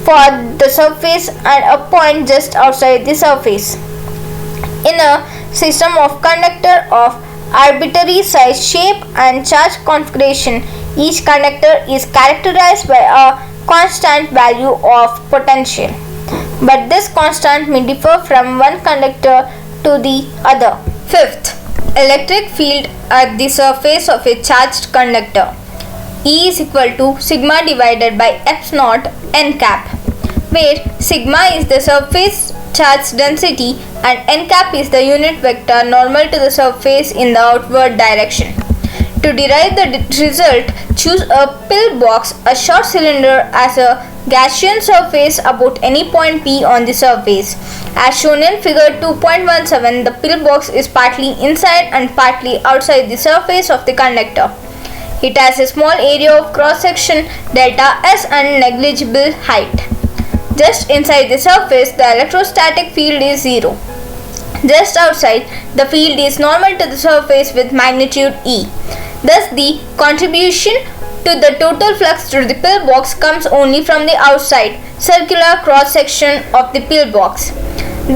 for the surface and a point just outside the surface. In a system of conductor of arbitrary size, shape and charge configuration, each conductor is characterized by a constant value of potential. But this constant may differ from one conductor to the other. Fifth, electric field at the surface of a charged conductor. E is equal to sigma divided by epsilon naught n cap, where sigma is the surface charge density and n cap is the unit vector normal to the surface in the outward direction. To derive the result, choose a pillbox, a short cylinder, as a Gaussian surface about any point P on the surface. As shown in figure 2.17, the pillbox is partly inside and partly outside the surface of the conductor. It has a small area of cross section delta S and negligible height. Just inside the surface, the electrostatic field is zero. Just outside, the field is normal to the surface with magnitude E. Thus, the contribution to the total flux through the pillbox comes only from the outside circular cross section of the pillbox.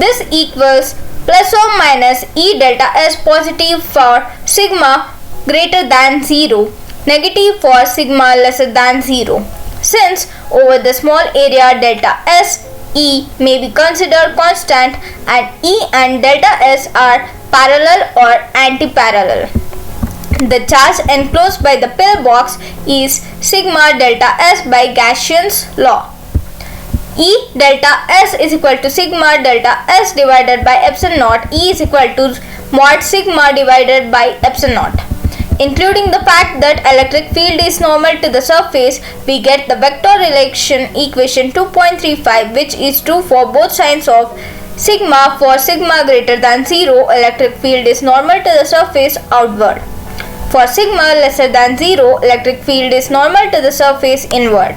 This equals plus or minus E delta S positive for sigma greater than 0, negative for sigma lesser than 0. Since over the small area delta S, E may be considered constant and E and delta S are parallel or anti-parallel. The charge enclosed by the pillbox is sigma delta S by Gaussian's law. E delta S is equal to sigma delta S divided by epsilon naught. E is equal to mod sigma divided by epsilon naught. Including the fact that electric field is normal to the surface, we get the vector relation equation 2.35, which is true for both signs of sigma. For sigma greater than 0, electric field is normal to the surface outward. For sigma lesser than 0, electric field is normal to the surface inward.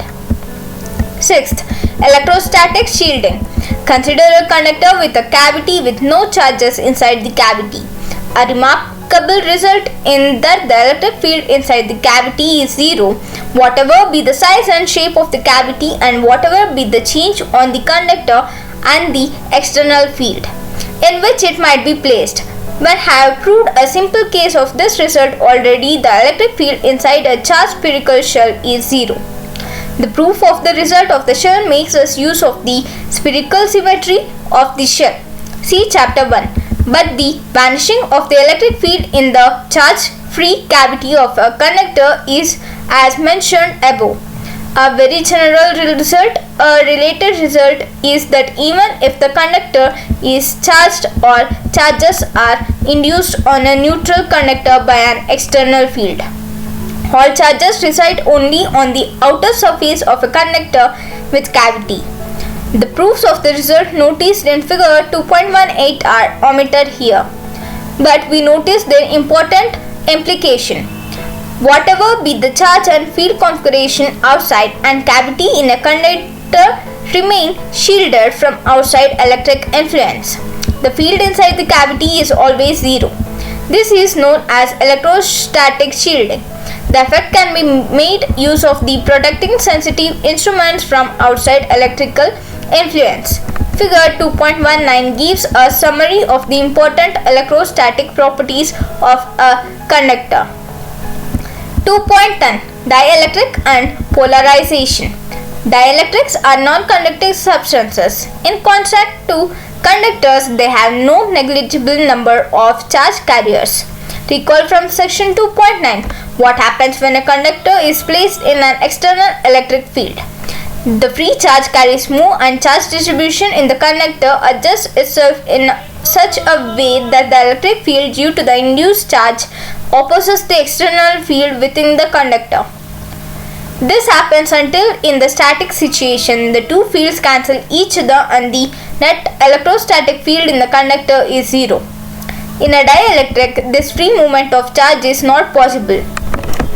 Sixth, electrostatic shielding. Consider a conductor with a cavity with no charges inside the cavity. A remarkable result in that the electric field inside the cavity is 0, whatever be the size and shape of the cavity and whatever be the change on the conductor and the external field in which it might be placed. When I have proved a simple case of this result already, the electric field inside a charged spherical shell is 0. The proof of the result of the shell makes us use of the spherical symmetry of the shell. See Chapter 1. But the vanishing of the electric field in the charge-free cavity of a conductor is as mentioned above. A very general result, a related result is that even if the conductor is charged, all charges are induced on a neutral conductor by an external field. All charges reside only on the outer surface of a conductor with cavity. The proofs of the result noticed in figure 2.18 are omitted here, but we notice their important implication. Whatever be the charge and field configuration outside, and cavity in a conductor remain shielded from outside electric influence. The field inside the cavity is always 0. This is known as electrostatic shielding. The effect can be made use of the protecting sensitive instruments from outside electrical influence. Figure 2.19 gives a summary of the important electrostatic properties of a conductor. 2.10 Dielectric and Polarization. Dielectrics are non-conductive substances. In contrast to conductors, they have no negligible number of charge carriers. Recall from section 2.9 what happens when a conductor is placed in an external electric field. The free charge carries more and charge distribution in the conductor adjusts itself in such a way that the electric field due to the induced charge opposes the external field within the conductor. This happens until in the static situation the two fields cancel each other and the net electrostatic field in the conductor is 0. In a dielectric, this free movement of charge is not possible.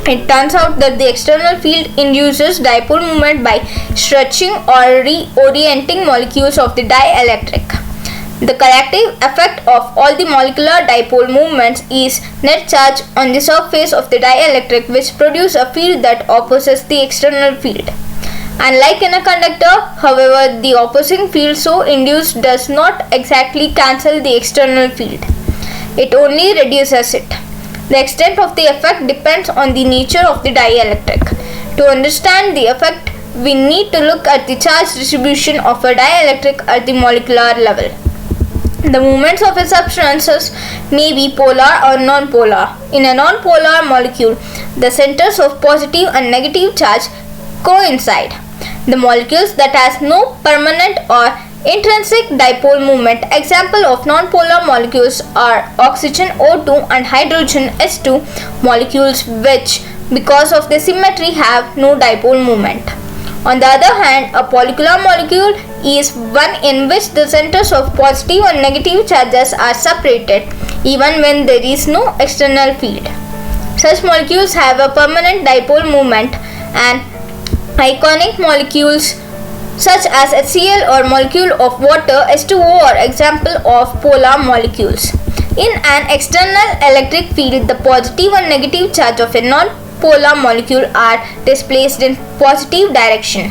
It turns out that the external field induces dipole moment by stretching or reorienting molecules of the dielectric. The collective effect of all the molecular dipole movements is net charge on the surface of the dielectric, which produces a field that opposes the external field. Unlike in a conductor, however, the opposing field so induced does not exactly cancel the external field. It only reduces it. The extent of the effect depends on the nature of the dielectric. To understand the effect, we need to look at the charge distribution of a dielectric at the molecular level. The movements of a substances may be polar or non-polar. In a non-polar molecule, the centers of positive and negative charge coincide. The molecules that has no permanent or intrinsic dipole moment. Example of non-polar molecules are oxygen O2 and hydrogen S2 molecules, which because of the symmetry have no dipole moment. On the other hand, a polycular molecule is one in which the centers of positive and negative charges are separated even when there is no external field. Such molecules have a permanent dipole moment, and ionic molecules such as HCl or molecule of water H2O are example of polar molecules. In an external electric field, the positive and negative charge of a non-polar molecule are displaced in positive direction.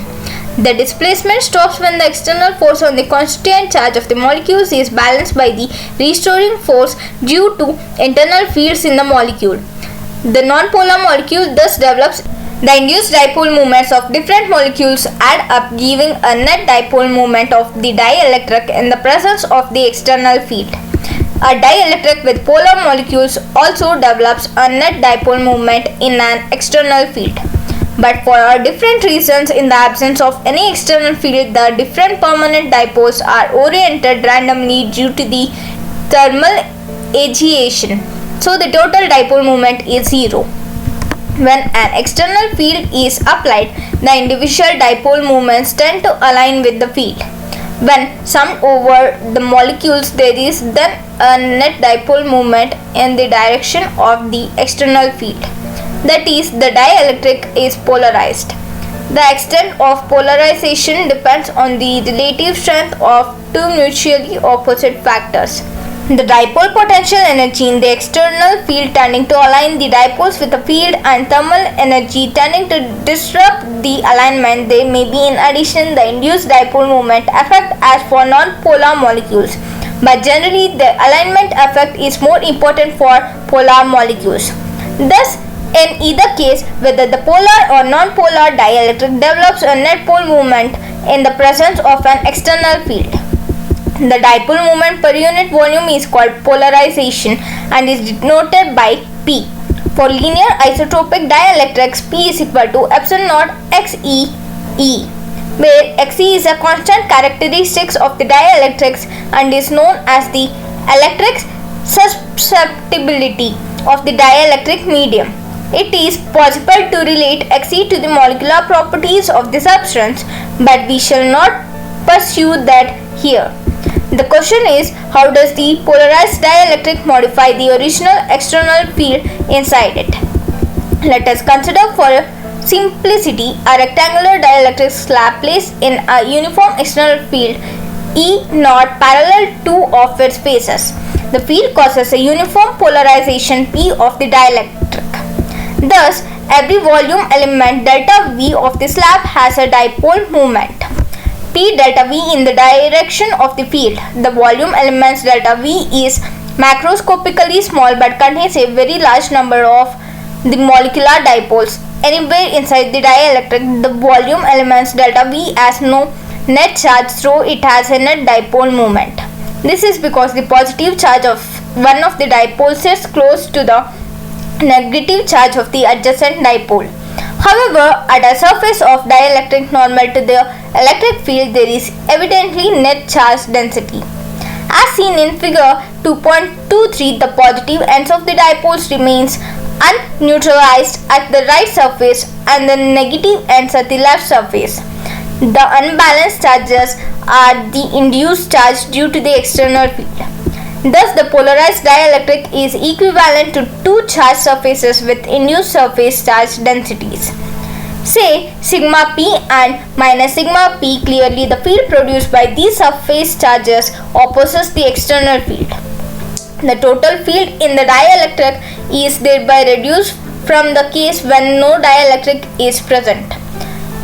The displacement stops when the external force on the constituent charge of the molecules is balanced by the restoring force due to internal fields in the molecule. The nonpolar molecule thus develops. The induced dipole moments of different molecules add up, giving a net dipole moment of the dielectric in the presence of the external field. A dielectric with polar molecules also develops a net dipole moment in an external field. But for different reasons, in the absence of any external field, the different permanent dipoles are oriented randomly due to the thermal agitation. So the total dipole moment is 0. When an external field is applied, the individual dipole moments tend to align with the field. When summed over the molecules, there is then a net dipole moment in the direction of the external field. That is, the dielectric is polarized. The extent of polarization depends on the relative strength of two mutually opposite factors. The dipole potential energy in the external field tending to align the dipoles with the field and thermal energy tending to disrupt the alignment. There may be in addition the induced dipole moment effect as for non-polar molecules, but generally the alignment effect is more important for polar molecules. Thus, in either case, whether the polar or non-polar dielectric develops a net pole moment in the presence of an external field. The dipole moment per unit volume is called polarization and is denoted by P. For linear isotropic dielectrics, P is equal to epsilon naught XE, where Xe is a constant characteristic of the dielectrics and is known as the electric susceptibility of the dielectric medium. It is possible to relate Xe to the molecular properties of the substance, but we shall not pursue that here. The question is, how does the polarized dielectric modify the original external field inside it? Let us consider for simplicity a rectangular dielectric slab placed in a uniform external field E naught parallel to of its faces. The field causes a uniform polarization P of the dielectric. Thus, every volume element delta V of the slab has a dipole moment P delta V in the direction of the field. The volume element's delta V is macroscopically small but contains a very large number of the molecular dipoles. Anywhere inside the dielectric, the volume element's delta V has no net charge, so it has a net dipole moment. This is because the positive charge of one of the dipoles sits close to the negative charge of the adjacent dipole. However, at a surface of dielectric normal to the electric field, there is evidently net charge density. As seen in figure 2.23, the positive ends of the dipoles remains unneutralized at the right surface and the negative ends at the left surface. The unbalanced charges are the induced charge due to the external field. Thus, the polarized dielectric is equivalent to two charged surfaces with induced surface charge densities. Say sigma p and minus sigma p. Clearly, the field produced by these surface charges opposes the external field. The total field in the dielectric is thereby reduced from the case when no dielectric is present.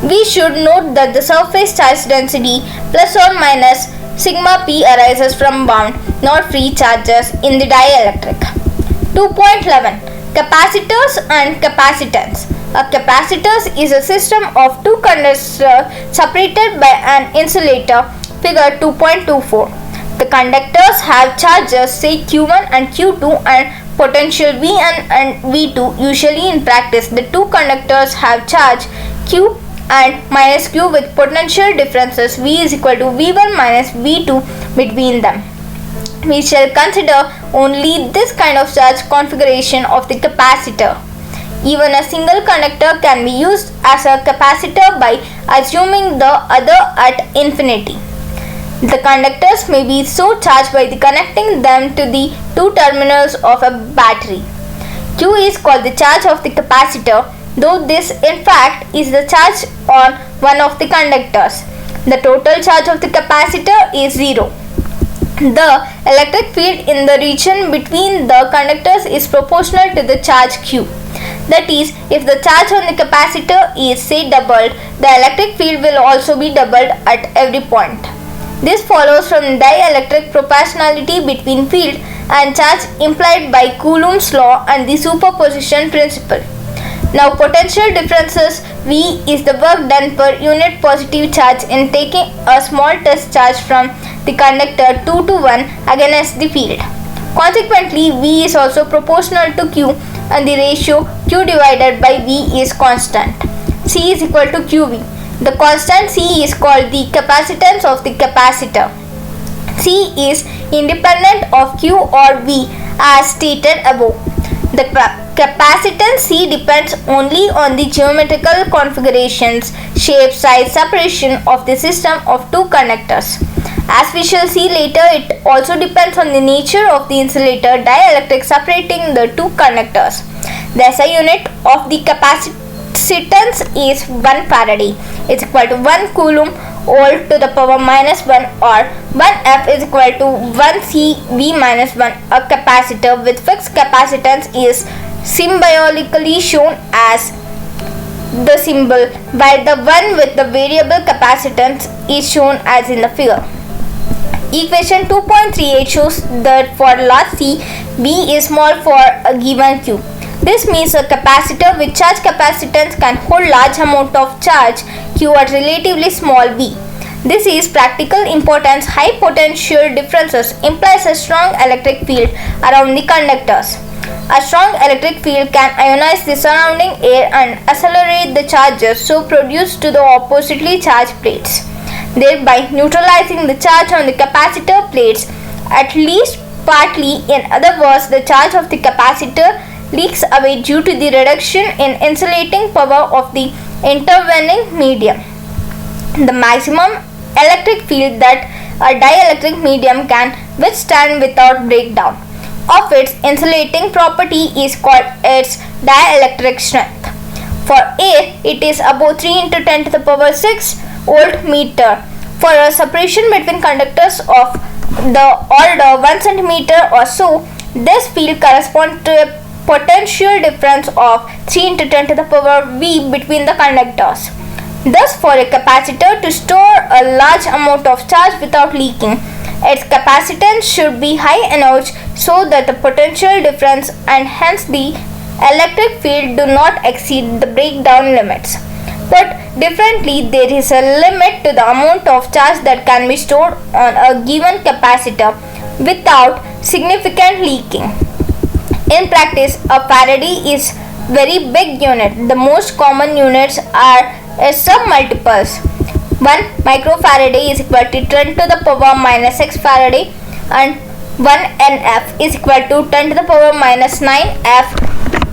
We should note that the surface charge density plus or minus sigma p arises from bound, not free charges in the dielectric. 2.11 Capacitors and Capacitance. A capacitor is a system of two conductors separated by an insulator. Figure 2.24. The conductors have charges, say Q1 and Q2, and potential V1 and V2. Usually in practice, the two conductors have charge Q and minus Q with potential differences V is equal to V1 minus V2 between them. We shall consider only this kind of charge configuration of the capacitor. Even a single conductor can be used as a capacitor by assuming the other at infinity. The conductors may be so charged by connecting them to the two terminals of a battery. Q is called the charge of the capacitor, though this in fact is the charge on one of the conductors. The total charge of the capacitor is 0. The electric field in the region between the conductors is proportional to the charge Q. That is, if the charge on the capacitor is say doubled, the electric field will also be doubled at every point. This follows from dielectric proportionality between field and charge implied by Coulomb's law and the superposition principle. Now, potential differences V is the work done per unit positive charge in taking a small test charge from the conductor 2 to 1 against the field. Consequently, V is also proportional to Q and the ratio Q divided by V is constant. C is equal to QV. The constant C is called the capacitance of the capacitor. C is independent of Q or V as stated above. The capacitance C depends only on the geometrical configurations, shape, size, separation of the system of two conductors. As we shall see later, it also depends on the nature of the insulator dielectric separating the two conductors. The SI unit of the capacitance is 1 Faraday is equal to 1 Coulomb volt to the power minus 1, or 1 F is equal to 1 CV minus 1. A capacitor with fixed capacitance is symbolically shown as the symbol, while the one with the variable capacitance is shown as in the figure. Equation 2.38 shows that for large C, V is small for a given Q. This means a capacitor with charge capacitance can hold large amount of charge Q at relatively small V. This is practical importance. High potential differences implies a strong electric field around the conductors. A strong electric field can ionize the surrounding air and accelerate the charges so produced to the oppositely charged plates, thereby neutralizing the charge on the capacitor plates at least partly. In other words, the charge of the capacitor leaks away due to the reduction in insulating power of the intervening medium. The maximum electric field that a dielectric medium can withstand without breakdown of its insulating property is called its dielectric strength. For air, it is about 3 into 10 to the power 6 volt-meter. For a separation between conductors of the order 1 centimeter or so, this field corresponds to a potential difference of 3 into 10 to the power V between the conductors. Thus, for a capacitor to store a large amount of charge without leaking, its capacitance should be high enough so that the potential difference and hence the electric field do not exceed the breakdown limits. Put differently, there is a limit to the amount of charge that can be stored on a given capacitor without significant leaking. In practice, a Faraday is very big unit. The most common units are submultiples. 1 microfarad is equal to 10 to the power minus 6 Faraday, and 1 NF is equal to 10 to the power minus 9 F,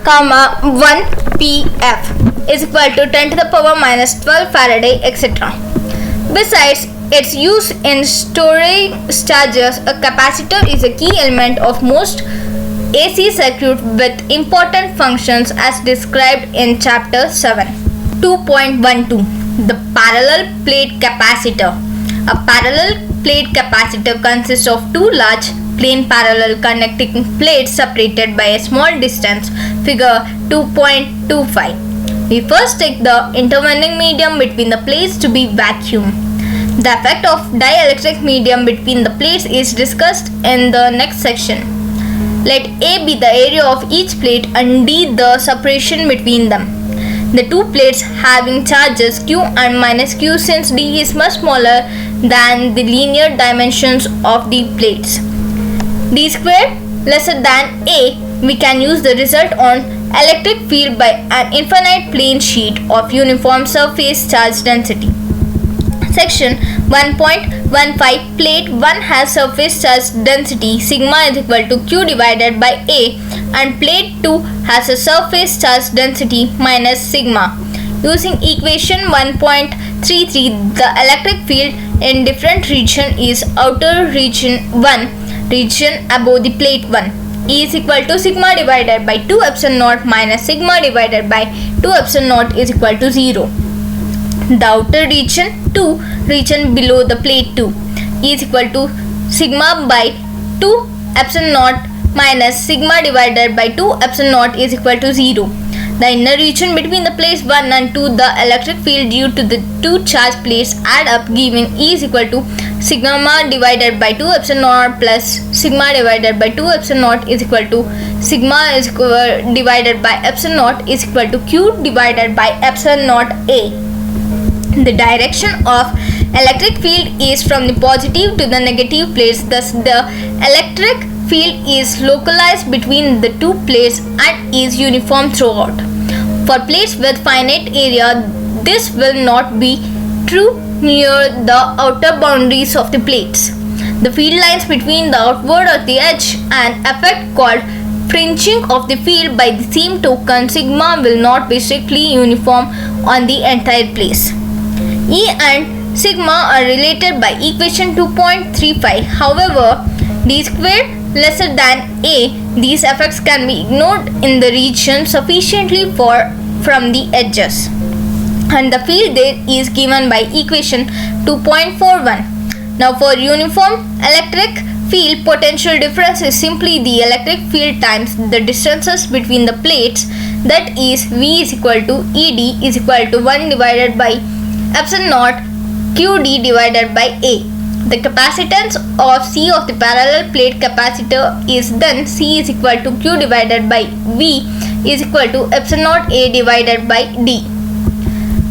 1 PF is equal to 10 to the power minus 12 Faraday, etc. Besides its use in storing charges, a capacitor is a key element of most AC circuit with important functions as described in Chapter 7. 2.12 The parallel plate capacitor. A parallel plate capacitor consists of two large plane parallel connecting plates separated by a small distance. Figure 2.25. We first take the intervening medium between the plates to be vacuum. The effect of dielectric medium between the plates is discussed in the next section. Let A be the area of each plate and D the separation between them. The two plates having charges Q and minus Q, since D is much smaller than the linear dimensions of the plates. D squared lesser than A, we can use the result on electric field by an infinite plane sheet of uniform surface charge density. Section 1.15 Plate 1 has surface charge density sigma is equal to Q divided by A, and plate 2 has a surface charge density minus sigma. Using equation 1.33, the electric field in different region is outer region 1, region above the plate 1, E is equal to sigma divided by 2 epsilon naught minus sigma divided by 2 epsilon naught is equal to 0. The outer region 2, region below the plate 2, is equal to sigma by 2 epsilon naught minus sigma divided by 2 epsilon naught is equal to 0. The inner region between the plates 1 and 2, the electric field due to the two charged plates add up, giving E is equal to sigma divided by 2 epsilon naught plus sigma divided by 2 epsilon naught is equal to sigma is equal divided by epsilon naught is equal to Q divided by epsilon naught A. The direction of electric field is from the positive to the negative plates, thus the electric field is localized between the two plates and is uniform throughout. For plates with finite area, this will not be true near the outer boundaries of the plates. The field lines between the outward or the edge, an effect called fringing of the field by the same token, sigma will not be strictly uniform on the entire place. E and sigma are related by equation 2.35. However, d squared lesser than a, these effects can be ignored in the region sufficiently from the edges, and the field there is given by equation 2.41. Now for uniform electric field, potential difference is simply the electric field times the distances between the plates, that is V is equal to ED is equal to 1 divided by epsilon naught QD divided by A. The capacitance of C of the parallel plate capacitor is then C is equal to Q divided by V is equal to epsilon naught A divided by D,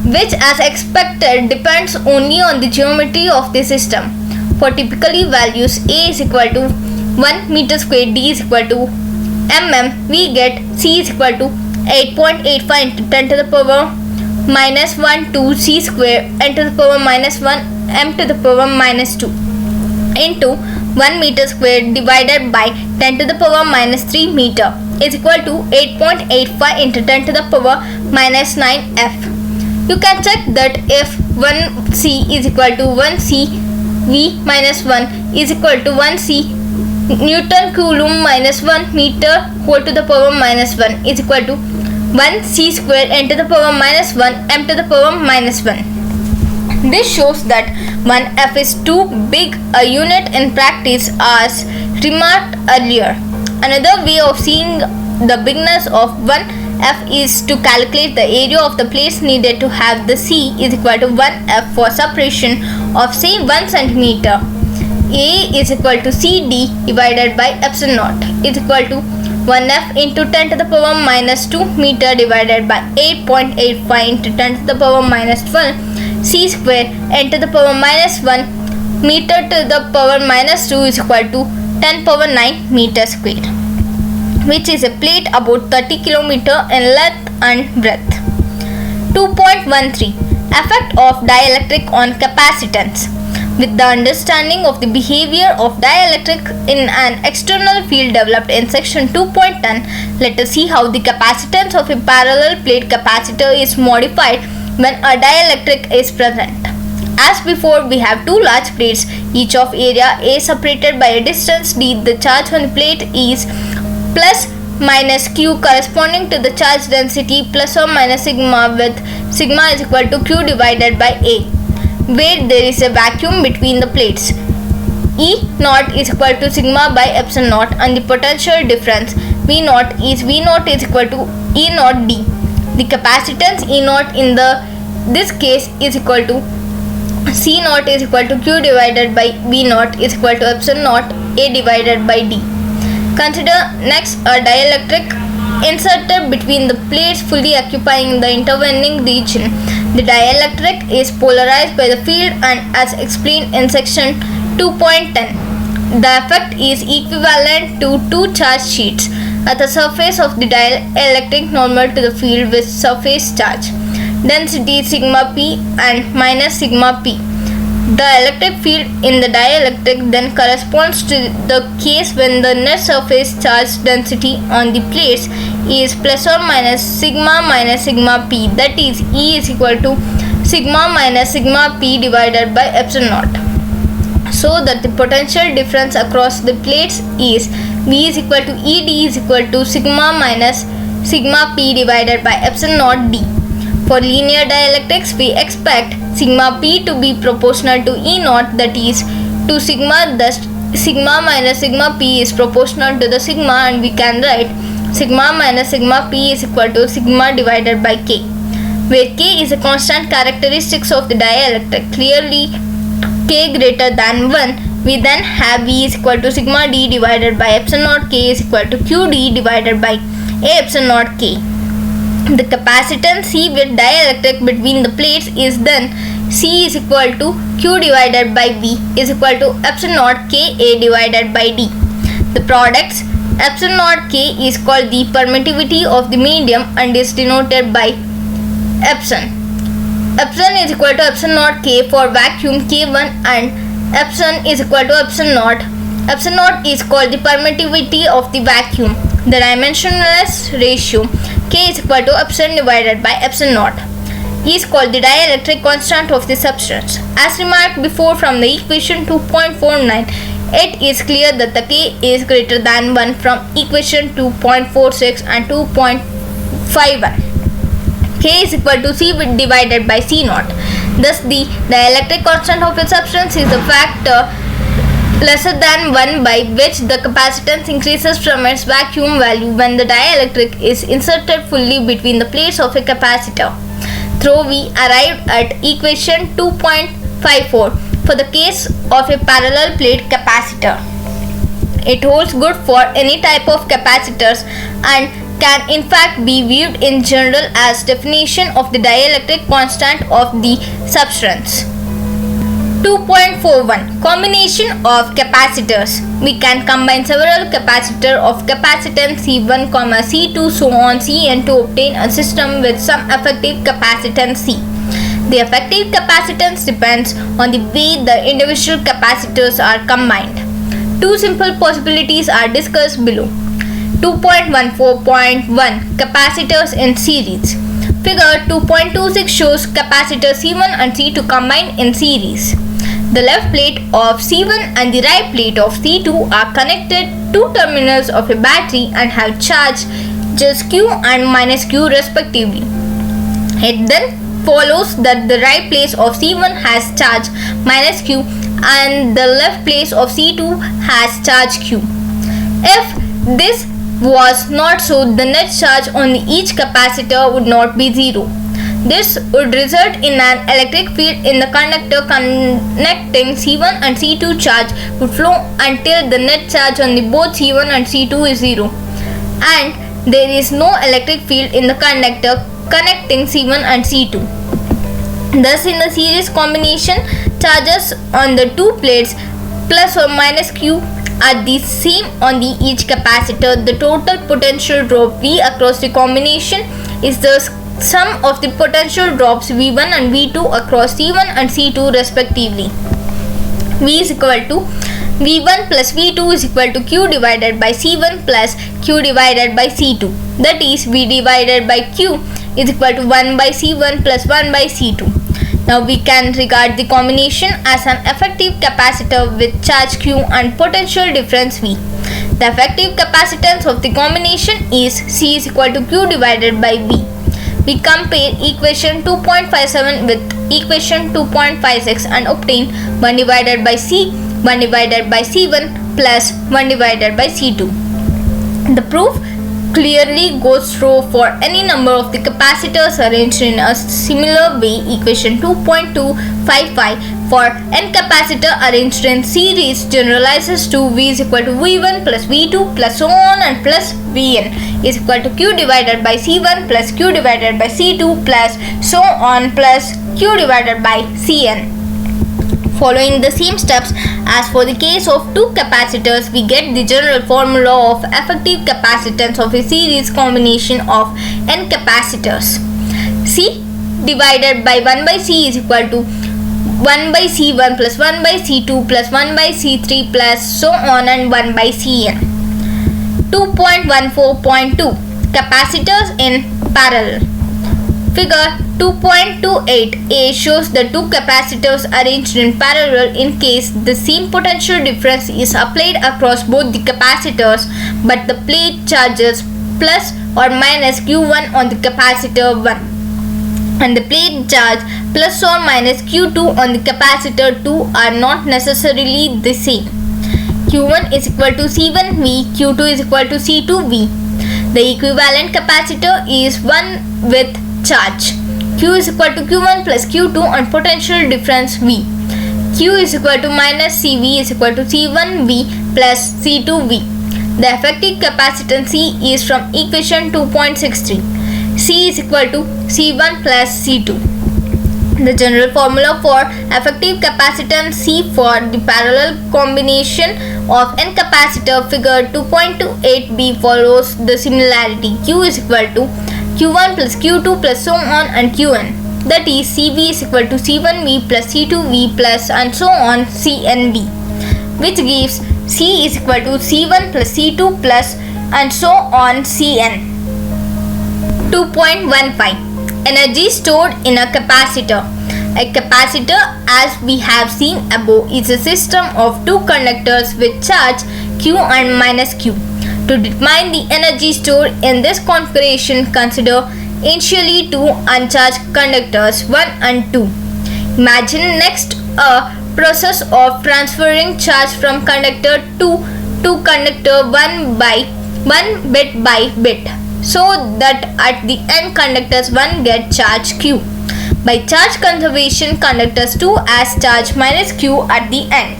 which as expected depends only on the geometry of the system. For typically values A is equal to 1 meter square, D is equal to mm, we get C is equal to 8.85 into 10 to the power minus 1 2 C square n to the power minus 1 m to the power minus 2 into 1 meter square divided by 10 to the power minus 3 meter is equal to 8.85 into 10 to the power minus 9 F. You can check that if 1 C is equal to 1 C V minus 1 is equal to 1 C Newton Coulomb minus 1 meter whole to the power minus 1 is equal to 1 C square n to the power minus 1 m to the power minus 1. This shows that 1 F is too big a unit in practice, as remarked earlier. Another way of seeing the bigness of 1 F is to calculate the area of the plates needed to have the C is equal to 1 F for separation of say 1 centimeter. A is equal to CD divided by epsilon naught is equal to 1 F into 10 to the power minus 2 meter divided by 8.85 into 10 to the power minus 12 C square n to the power minus 1 meter to the power minus 2 is equal to 10 power 9 meter square, which is a plate about 30 km in length and breadth. 2.13 Effect of dielectric on capacitance. With the understanding of the behavior of dielectric in an external field developed in section 2.10, let us see how the capacitance of a parallel plate capacitor is modified when a dielectric is present. As before, we have two large plates, each of area A separated by a distance d. The charge on the plate is plus minus Q corresponding to the charge density plus or minus sigma, with sigma is equal to Q divided by A, where there is a vacuum between the plates. E naught is equal to sigma by epsilon naught, and the potential difference V naught is equal to E naught D. The capacitance E naught in this case is equal to C naught is equal to Q divided by V naught is equal to epsilon naught A divided by D. Consider next a dielectric inserted between the plates fully occupying the intervening region. The dielectric is polarized by the field, and as explained in section 2.10, the effect is equivalent to two charge sheets at the surface of the dielectric normal to the field with surface charge density sigma p and minus sigma p. The electric field in the dielectric then corresponds to the case when the net surface charge density on the plates is plus or minus sigma p, that is E is equal to sigma minus sigma p divided by epsilon naught, so that the potential difference across the plates is V is equal to ED is equal to sigma minus sigma p divided by epsilon naught D. For linear dielectrics, we expect sigma p to be proportional to E naught, that is to sigma, thus sigma minus sigma p is proportional to the sigma, and we can write sigma minus sigma p is equal to sigma divided by k, where k is a constant characteristics of the dielectric. Clearly k greater than 1, we then have V is equal to sigma d divided by epsilon naught k is equal to qd divided by a epsilon naught k. The capacitance C with dielectric between the plates is then C is equal to Q divided by V is equal to epsilon naught K A divided by D. The products epsilon naught K is called the permittivity of the medium and is denoted by epsilon. Epsilon is equal to epsilon naught K for vacuum K1 and epsilon is equal to epsilon naught. Epsilon naught is called the permittivity of the vacuum. The dimensionless ratio K is equal to epsilon divided by epsilon naught is called the dielectric constant of the substance. As remarked before from the equation 2.49, it is clear that the K is greater than 1 from equation 2.46 and 2.51. K is equal to C divided by C naught. Thus, the dielectric constant of a substance is a factor lesser than 1 by which the capacitance increases from its vacuum value when the dielectric is inserted fully between the plates of a capacitor. Through we arrived at equation 2.54 for the case of a parallel plate capacitor. It holds good for any type of capacitors and can in fact be viewed in general as definition of the dielectric constant of the substance. 2.41 Combination of Capacitors. We can combine several capacitors of capacitance C1, C2, so on Cn to obtain a system with some effective capacitance C. The effective capacitance depends on the way the individual capacitors are combined. Two simple possibilities are discussed below. 2.14.1 Capacitors in series. Figure 2.26 shows capacitors C1 and C2 combined in series. The left plate of C1 and the right plate of C2 are connected to terminals of a battery and have charges Q and minus Q respectively. It then follows that the right place of C1 has charge minus Q and the left place of C2 has charge Q. If this was not so, the net charge on each capacitor would not be zero. This would result in an electric field in the conductor connecting C1 and C2. Charge would flow until the net charge on the both C1 and C2 is zero, and there is no electric field in the conductor connecting C1 and C2. Thus, in the series combination, charges on the two plates plus or minus Q are the same on each capacitor. The total potential drop V across the combination is the sum of the potential drops V1 and V2 across C1 and C2 respectively. V is equal to V1 plus V2 is equal to Q divided by C1 plus Q divided by C2. That is, V divided by Q is equal to 1 by C1 plus 1 by C2. Now we can regard the combination as an effective capacitor with charge Q and potential difference V. The effective capacitance of the combination is C is equal to Q divided by V. We compare equation 2.57 with equation 2.56 and obtain 1 divided by C, 1 divided by C1 plus 1 divided by C2. The proof clearly goes through for any number of the capacitors arranged in a similar way. Equation 2.255 for n capacitor arranged in series generalizes to V is equal to V1 plus V2 plus so on and plus Vn is equal to Q divided by C1 plus Q divided by C2 plus so on plus Q divided by Cn. Following the same steps as for the case of two capacitors, we get the general formula of effective capacitance of a series combination of n capacitors. C divided by 1 by C is equal to 1 by C1 plus 1 by C2 plus 1 by C3 plus so on and 1 by Cn. 2.14.2 Capacitors in parallel. Figure 2.28a shows the two capacitors arranged in parallel in case the same potential difference is applied across both the capacitors, but the plate charges plus or minus Q1 on the capacitor 1 and the plate charge plus or minus Q2 on the capacitor 2 are not necessarily the same. Q1 is equal to C1V, Q2 is equal to C2V. The equivalent capacitor is 1 with charge. Q is equal to Q1 plus Q2 on potential difference V. Q is equal to minus CV is equal to C1V plus C2V. The effective capacitance C is from equation 2.63. C is equal to C1 plus C2. The general formula for effective capacitance C for the parallel combination of N capacitor figure 2.28b follows the similarity. Q is equal to Q1 plus Q2 plus so on and Qn. That is CV is equal to C1V plus C2V plus and so on CNV, which gives C is equal to C1 plus C2 plus and so on Cn. 2.15 Energy stored in a capacitor. A capacitor, as we have seen above, is a system of two conductors with charge Q and minus Q. To determine the energy stored in this configuration, consider initially two uncharged conductors 1 and 2. Imagine next a process of transferring charge from conductor 2 to conductor 1 bit by bit, so that at the end conductors 1 get charge Q. By charge conservation, conductors 2 has charge minus Q at the end.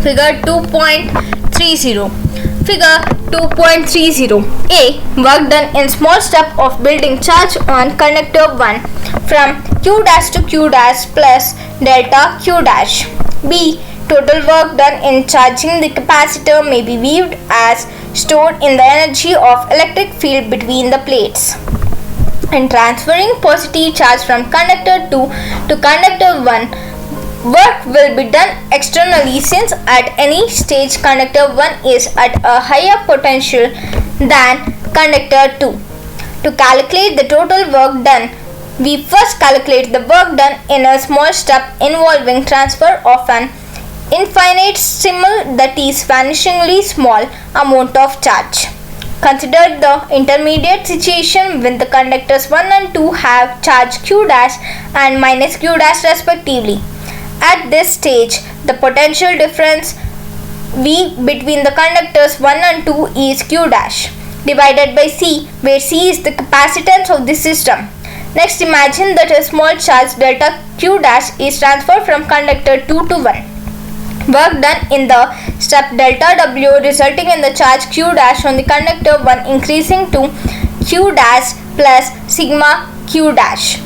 Figure 2.30. Figure 2.30. A. Work done in small step of building charge on conductor 1 from Q dash to Q dash plus delta Q dash. B. Total work done in charging the capacitor may be viewed as stored in the energy of electric field between the plates. In transferring positive charge from conductor 2 to conductor 1, work will be done externally since at any stage conductor 1 is at a higher potential than conductor 2. To calculate the total work done, we first calculate the work done in a small step involving transfer of an infinitesimal, that is vanishingly small, amount of charge. Consider the intermediate situation when the conductors 1 and 2 have charge Q dash and minus Q dash respectively. At this stage, the potential difference V between the conductors 1 and 2 is Q dash divided by C, where C is the capacitance of the system. Next, imagine that a small charge delta Q dash is transferred from conductor 2 to 1. Work done in the step delta W resulting in the charge Q dash on the conductor 1 increasing to Q dash plus sigma Q dash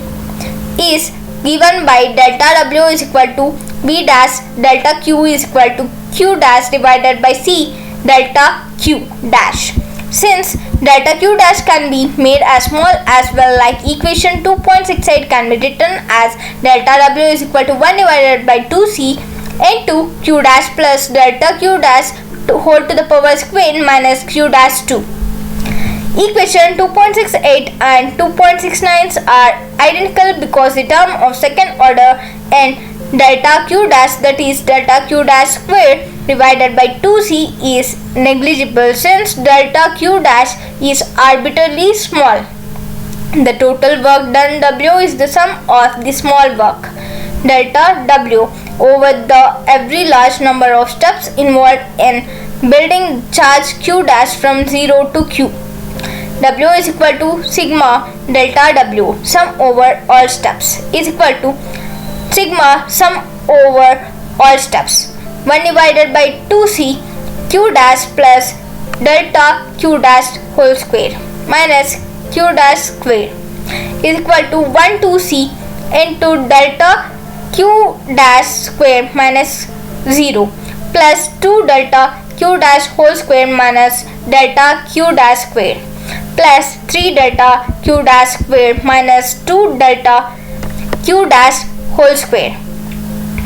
is given by delta W is equal to V dash delta Q is equal to Q dash divided by C delta Q dash. Since delta Q dash can be made as small as well, like equation 2.68 can be written as delta W is equal to 1 divided by 2C into Q dash plus delta Q dash whole to the power square minus Q dash 2. Equation 2.68 and 2.69 are identical because the term of second order and delta Q dash, that is delta Q dash square divided by 2C, is negligible since delta Q dash is arbitrarily small. The total work done W is the sum of the small work delta W over the every large number of steps involved in building charge Q dash from 0 to Q. W is equal to sigma delta W sum over all steps is equal to sigma sum over all steps 1 divided by 2C Q dash plus delta Q dash whole square minus Q dash square is equal to 1 2C into delta Q dash square minus 0 plus 2 delta Q dash whole square minus delta Q dash square plus 3 delta Q dash square minus 2 delta Q dash whole square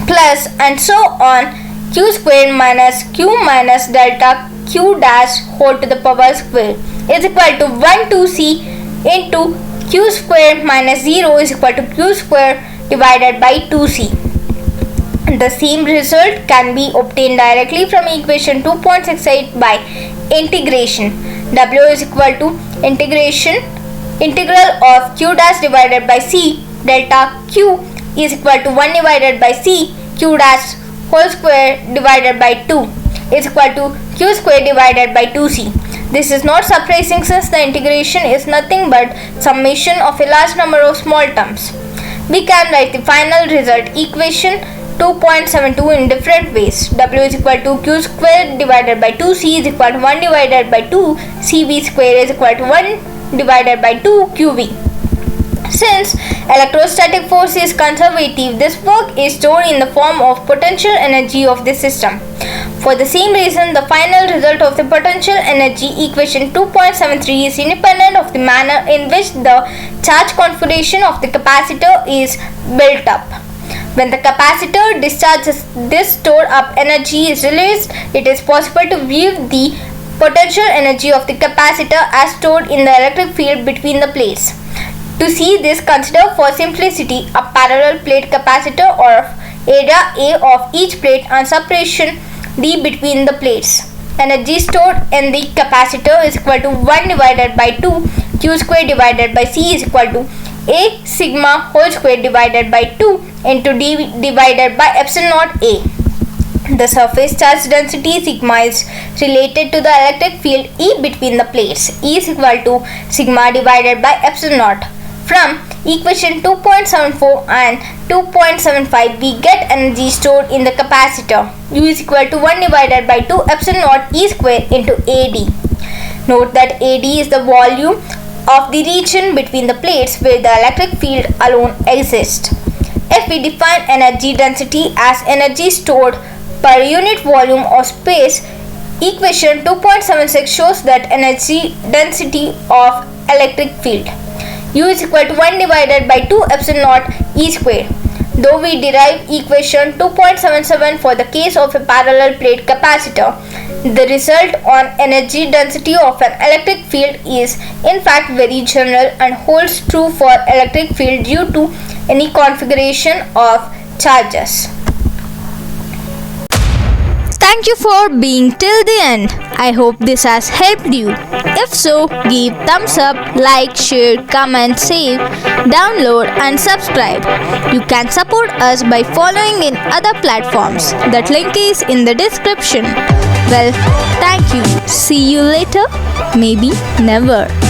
plus and so on Q square minus Q minus delta Q dash whole to the power square is equal to 1 2C into Q square minus 0 is equal to Q square divided by 2C. The same result can be obtained directly from equation 2.68 by integration. W is equal to integral of Q dash divided by C delta Q is equal to 1 divided by C Q dash whole square divided by 2 is equal to Q square divided by 2C. This is not surprising since the integration is nothing but summation of a large number of small terms. We can write the final result equation 2.72 in different ways. W is equal to Q square divided by 2C is equal to 1 divided by 2 CV square is equal to 1 divided by 2 QV. Since electrostatic force is conservative, this work is stored in the form of potential energy of the system. For the same reason, the final result of the potential energy equation 2.73 is independent of the manner in which the charge configuration of the capacitor is built up. When the capacitor discharges, this stored up energy is released. It is possible to view the potential energy of the capacitor as stored in the electric field between the plates. To see this, consider for simplicity a parallel plate capacitor of area A of each plate and separation D between the plates. Energy stored in the capacitor is equal to 1 divided by 2 Q square divided by C is equal to A sigma whole square divided by 2 into D divided by epsilon naught A. The surface charge density sigma is related to the electric field E between the plates. E is equal to sigma divided by epsilon naught. From equation 2.74 and 2.75 we get energy stored in the capacitor. U is equal to 1 divided by 2 epsilon naught E square into AD. Note that AD is the volume of the region between the plates where the electric field alone exists. If we define energy density as energy stored per unit volume of space, equation 2.76 shows that energy density of electric field. U is equal to 1 divided by 2 epsilon naught E square. Though we derive equation 2.77 for the case of a parallel plate capacitor, the result on energy density of an electric field is in fact very general and holds true for electric field due to any configuration of charges. Thank you for being till the end. I hope this has helped you. If so, give thumbs up, like, share, comment, save, download and subscribe. You can support us by following in other platforms. That link is in the description. Well, thank you. See you later. Maybe never.